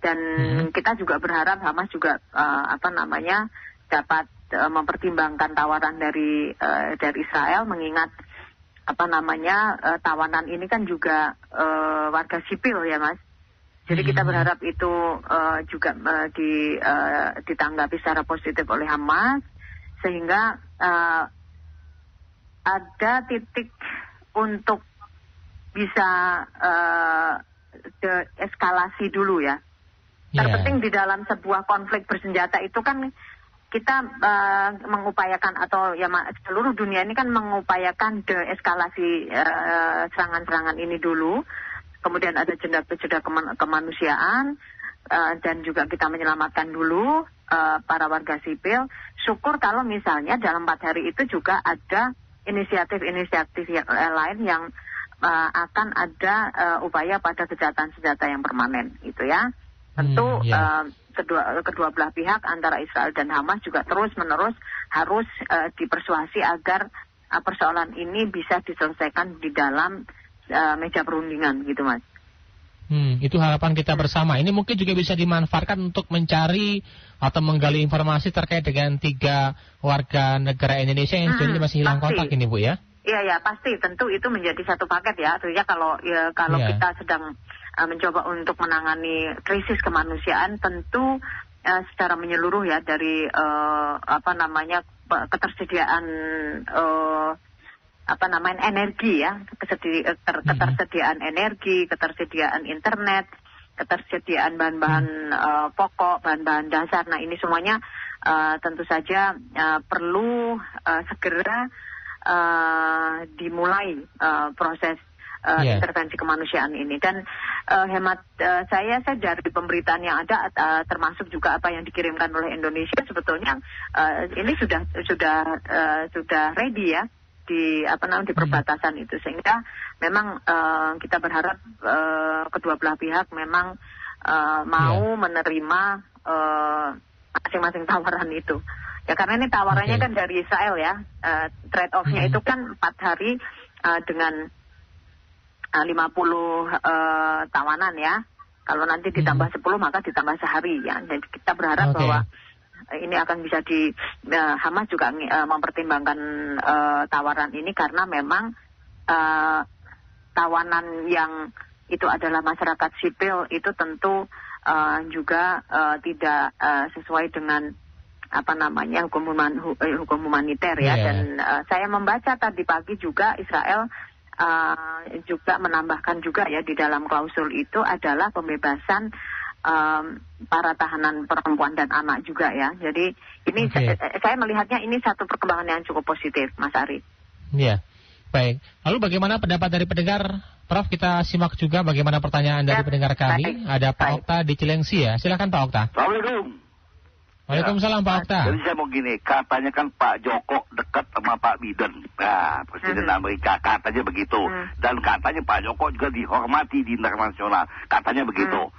dan kita juga berharap Hamas juga dapat mempertimbangkan tawaran dari Israel, mengingat tawanan ini kan juga warga sipil ya, Mas. Jadi kita berharap itu juga ditanggapi secara positif oleh Hamas, sehingga ada titik untuk bisa deeskalasi dulu ya. Terpenting di dalam sebuah konflik bersenjata itu kan kita mengupayakan, atau ya seluruh dunia ini kan mengupayakan deeskalasi serangan-serangan ini dulu. Kemudian ada jeda kemanusiaan dan juga kita menyelamatkan dulu para warga sipil. Syukur kalau misalnya dalam 4 hari itu juga ada inisiatif-inisiatif lain yang akan ada upaya pada gencatan senjata yang permanen gitu ya. Tentu kedua belah pihak antara Israel dan Hamas juga terus-menerus harus dipersuasi agar persoalan ini bisa diselesaikan di dalam meja perundingan gitu, Mas. Itu harapan kita bersama. Ini mungkin juga bisa dimanfaatkan untuk mencari atau menggali informasi terkait dengan 3 warga negara Indonesia yang sejauh ini masih hilang kontak ini, Bu, ya? Iya, pasti. Tentu itu menjadi satu paket ya. Artinya kalau kita sedang mencoba untuk menangani krisis kemanusiaan, tentu secara menyeluruh ya dari ketersediaan energi ya, ketersediaan energi, ketersediaan internet, ketersediaan bahan-bahan pokok, bahan-bahan dasar. Nah, ini semuanya tentu saja perlu segera dimulai proses intervensi kemanusiaan ini. Dan hemat saya dari pemberitaan yang ada, termasuk juga apa yang dikirimkan oleh Indonesia, sebetulnya ini sudah ready ya di perbatasan itu, sehingga memang kita berharap kedua belah pihak memang mau menerima masing-masing tawaran itu. Ya karena ini tawarannya kan dari Israel ya, trade off-nya itu kan 4 hari dengan 50 tawanan ya. Kalau nanti ditambah 10 maka ditambah sehari ya. Dan kita berharap bahwa ini akan bisa Hamas juga mempertimbangkan tawaran ini, karena memang tawanan yang itu adalah masyarakat sipil itu tentu juga tidak sesuai dengan hukum humaniter ya. Dan saya membaca tadi pagi juga Israel juga menambahkan juga ya di dalam klausul itu adalah pembebasan para tahanan perempuan dan anak juga ya. Jadi ini saya melihatnya ini satu perkembangan yang cukup positif, Mas Ari. Iya, baik. Lalu bagaimana pendapat dari pendengar? Prof, kita simak juga bagaimana pertanyaan dari pendengar kami. Ada Pak Okta di Cilengsi ya. Silakan Pak Okta. Assalamualaikum. Waalaikumsalam Pak Okta. Jadi saya mau gini, katanya kan Pak Joko dekat sama Pak Biden, Presiden Amerika, katanya begitu. Dan katanya Pak Joko juga dihormati di internasional, katanya begitu.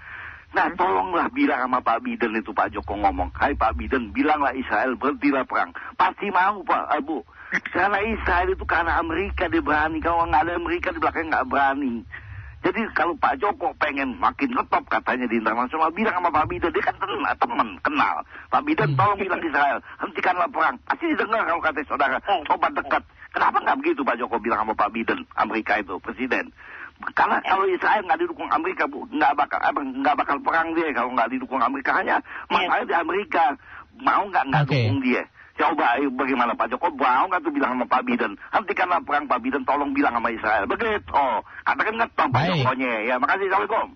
Nah, tolonglah bilang sama Pak Biden itu, Pak Joko ngomong, hai Pak Biden, bilanglah Israel berhentilah perang. Pasti mau Pak, Bu. Karena Israel itu karena Amerika dia berani, kalau nggak ada Amerika di belakang nggak berani. Jadi kalau Pak Joko pengen makin ngetop katanya di internasional, bilang sama Pak Biden, dia kan teman, kenal. Pak Biden tolong bilang Israel, hentikanlah perang. Pasti didengar kalau kata saudara, sobat dekat. Kenapa nggak begitu Pak Joko bilang sama Pak Biden, Amerika itu, Presiden? Karena kalau Israel nggak didukung Amerika, Bu, nggak bakal perang dia kalau nggak didukung Amerika. Hanya masalahnya di Amerika mau nggak dukung dia. Coba bagaimana Pak Joko mau nggak tuh bilang sama Pak Biden, hentikanlah perang Pak Biden, tolong bilang sama Israel. Begitu. Katakan ngetop Pak Jokonya. Ya, makasih. Assalamualaikum.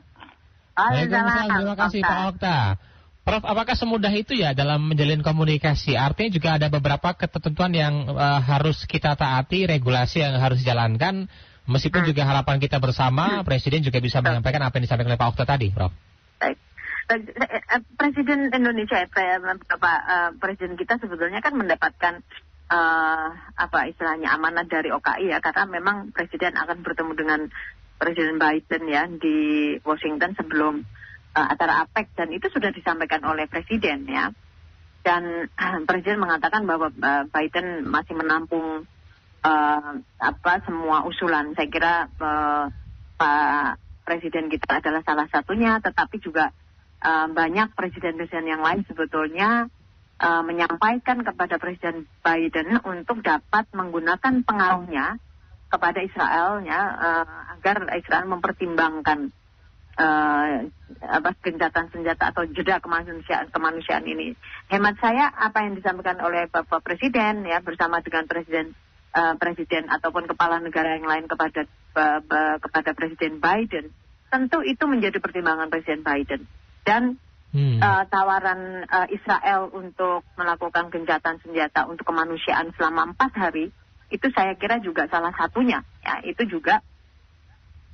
Waalaikumsalam. Terima kasih Pak Okta. Prof, apakah semudah itu ya dalam menjalin komunikasi? Artinya juga ada beberapa ketentuan yang harus kita taati, regulasi yang harus dijalankan. Meskipun juga harapan kita bersama, Presiden juga bisa menyampaikan apa yang disampaikan oleh Pak Okta tadi, Prof. Baik. Presiden Indonesia, Presiden kita sebetulnya kan mendapatkan istilahnya amanat dari OKI ya, karena memang Presiden akan bertemu dengan Presiden Biden ya di Washington sebelum acara APEC, dan itu sudah disampaikan oleh Presiden ya. Dan Presiden mengatakan bahwa Biden masih menampung semua usulan. Saya kira Pak Presiden kita adalah salah satunya, tetapi juga banyak presiden-presiden yang lain sebetulnya menyampaikan kepada Presiden Biden untuk dapat menggunakan pengaruhnya kepada Israel ya, agar Israel mempertimbangkan gencatan senjata atau jeda kemanusiaan ini. Hemat saya apa yang disampaikan oleh Bapak Presiden ya bersama dengan Presiden ataupun kepala negara yang lain kepada Presiden Biden, tentu itu menjadi pertimbangan Presiden Biden. Dan tawaran Israel untuk melakukan gencatan senjata untuk kemanusiaan selama 4 hari, itu saya kira juga salah satunya. Ya, itu juga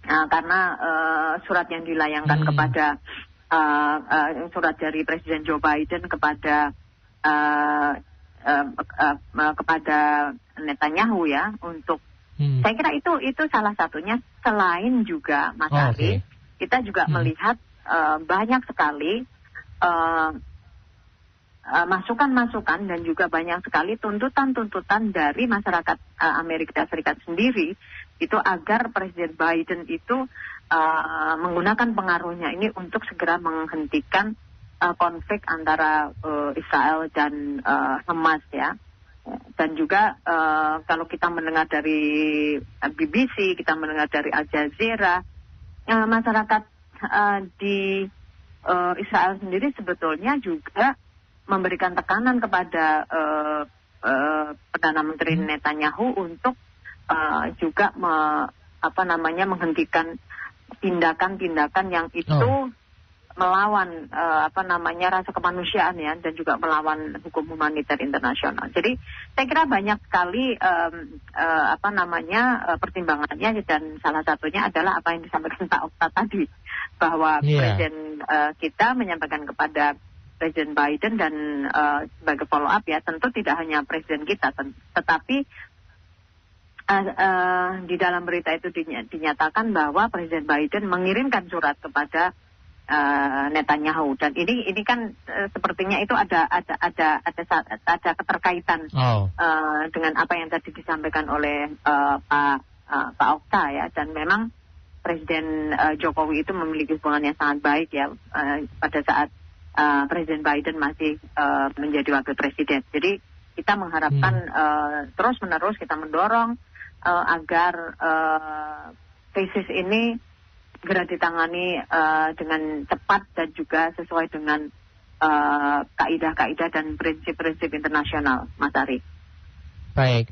karena surat yang dilayangkan kepada surat dari Presiden Joe Biden kepada Netanyahu ya, untuk saya kira itu salah satunya. Selain juga Mas Ari, kita juga melihat banyak sekali masukan-masukan dan juga banyak sekali tuntutan-tuntutan dari masyarakat Amerika Serikat sendiri itu agar Presiden Biden itu menggunakan pengaruhnya ini untuk segera menghentikan konflik antara Israel dan Hamas ya. Dan juga kalau kita mendengar dari BBC, kita mendengar dari Al Jazeera, masyarakat di Israel sendiri sebetulnya juga memberikan tekanan kepada Perdana Menteri Netanyahu untuk juga menghentikan tindakan-tindakan yang itu melawan rasa kemanusiaan ya, dan juga melawan hukum humaniter internasional. Jadi saya kira banyak sekali pertimbangannya, dan salah satunya adalah apa yang disampaikan Pak Okta tadi, bahwa Presiden kita menyampaikan kepada Presiden Biden dan sebagai follow up ya, tentu tidak hanya Presiden kita, tetapi di dalam berita itu dinyatakan bahwa Presiden Biden mengirimkan surat kepada Netanyahu, dan ini kan sepertinya itu ada keterkaitan dengan apa yang tadi disampaikan oleh Pak Okta ya, dan memang Presiden Jokowi itu memiliki hubungan yang sangat baik ya pada saat Presiden Biden masih menjadi wakil presiden. Jadi kita mengharapkan terus-menerus kita mendorong agar krisis ini segera ditangani dengan cepat dan juga sesuai dengan kaidah-kaidah dan prinsip-prinsip internasional, Mas Ari. Baik.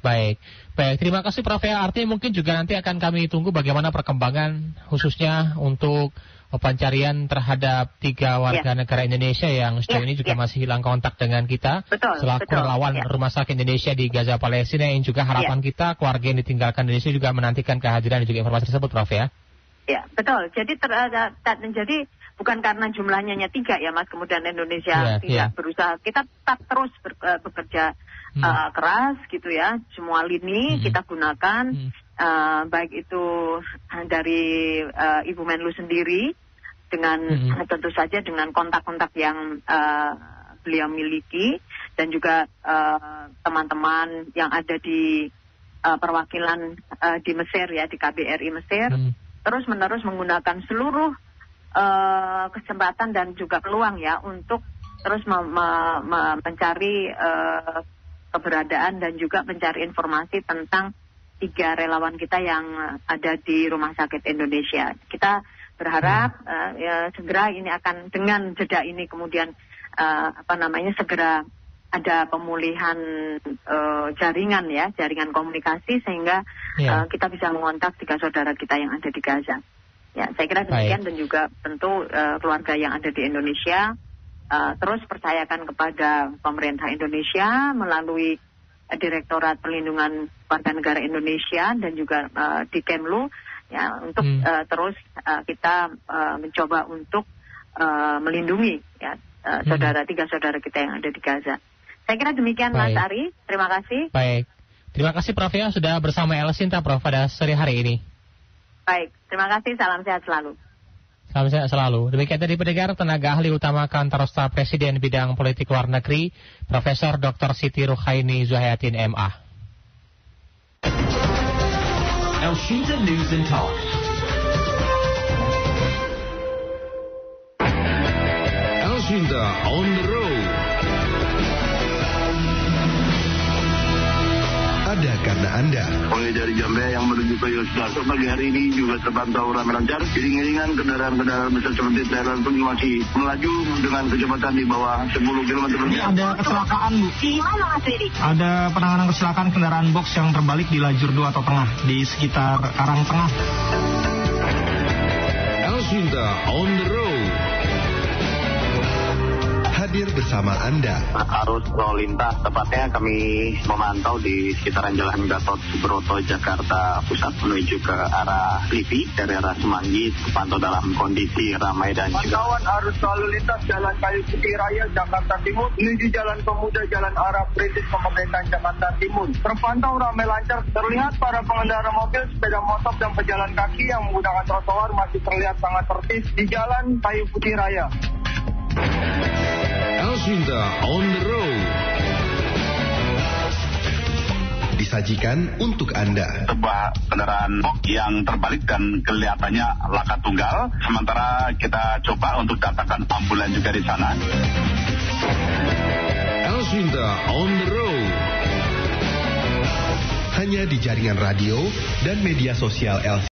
Terima kasih Prof. Artinya mungkin juga nanti akan kami tunggu bagaimana perkembangan khususnya untuk pencarian terhadap 3 warga negara Indonesia yang sejauh ini juga masih hilang kontak dengan kita. Selaku relawan Rumah Sakit Indonesia di Gaza, Palestina, yang juga harapan kita keluarga yang ditinggalkan Indonesia juga menantikan kehadiran dan juga informasi tersebut, Prof. Ya, betul. Jadi jadi bukan karena jumlahnya hanya 3 ya, Mas, kemudian Indonesia tidak berusaha. Kita tetap terus bekerja keras gitu ya. Semua lini kita gunakan, baik itu dari Ibu Menlu sendiri dengan tentu saja dengan kontak-kontak yang beliau miliki, dan juga teman-teman yang ada di perwakilan di Mesir ya, di KBRI Mesir, terus-menerus menggunakan seluruh kesempatan dan juga peluang ya untuk terus mencari keberadaan dan juga mencari informasi tentang 3 relawan kita yang ada di Rumah Sakit Indonesia. Kita berharap segera ini akan, dengan jeda ini kemudian segera ada pemulihan jaringan komunikasi, sehingga kita bisa mengontak 3 saudara kita yang ada di Gaza. Ya, saya kira demikian. Dan juga tentu keluarga yang ada di Indonesia terus percayakan kepada pemerintah Indonesia melalui Direktorat Perlindungan Warga Negara Indonesia dan juga di Kemlu ya, untuk terus kita mencoba untuk melindungi ya 3 saudara kita yang ada di Gaza. Saya kira demikian. Mas Ari, terima kasih. Baik, terima kasih Prof ya sudah bersama El Sinta Prof pada sore hari ini. Baik, terima kasih, salam sehat selalu. Salam sehat selalu. Demikian tadi pendengar, tenaga ahli utama Kantor Staf Presiden bidang politik luar negeri, Profesor Dr. Siti Ruhaini Zuhayatin MA. El Sinta News and Talk. El Sinta on the road. Ada karena Anda. Mulai dari Jambe yang menuju ke Yogyakarta pagi hari ini juga terpantau ramai lancar. Iring-iringan kendaraan-kendaraan besar seperti trailer pun masih melaju dengan kecepatan di bawah 10 km per jam. Ada kecelakaan, Bu. Di mana, Mas Riri? Ada penanganan kecelakaan kendaraan box yang terbalik di lajur 2 atau tengah di sekitar Karang Tengah. El Sinta on the road. Hadir bersama Anda. Arus lalu lintas, tepatnya kami memantau di sekitaran Jalan Gatot Subroto, Jakarta Pusat menuju ke arah Lipi dari arah Semanggi, terpantau dalam kondisi ramai dan juga. Pantauan arus lalu lintas Jalan Kayu Putih Raya, Jakarta Timur menuju Jalan Pemuda, Jalan Arah Perintis Pemerintahan Jakarta Timur terpantau ramai lancar. Terlihat para pengendara mobil, sepeda motor dan pejalan kaki yang menggunakan trotoar masih terlihat sangat tertib di Jalan Kayu Putih Raya. Elswinta on the road. Disajikan untuk Anda. Sebuah kendaraan yang terbalik dan kelihatannya laka tunggal. Sementara kita coba untuk datangkan ambulan juga di sana. Elswinta on the road. Hanya di jaringan radio dan media sosial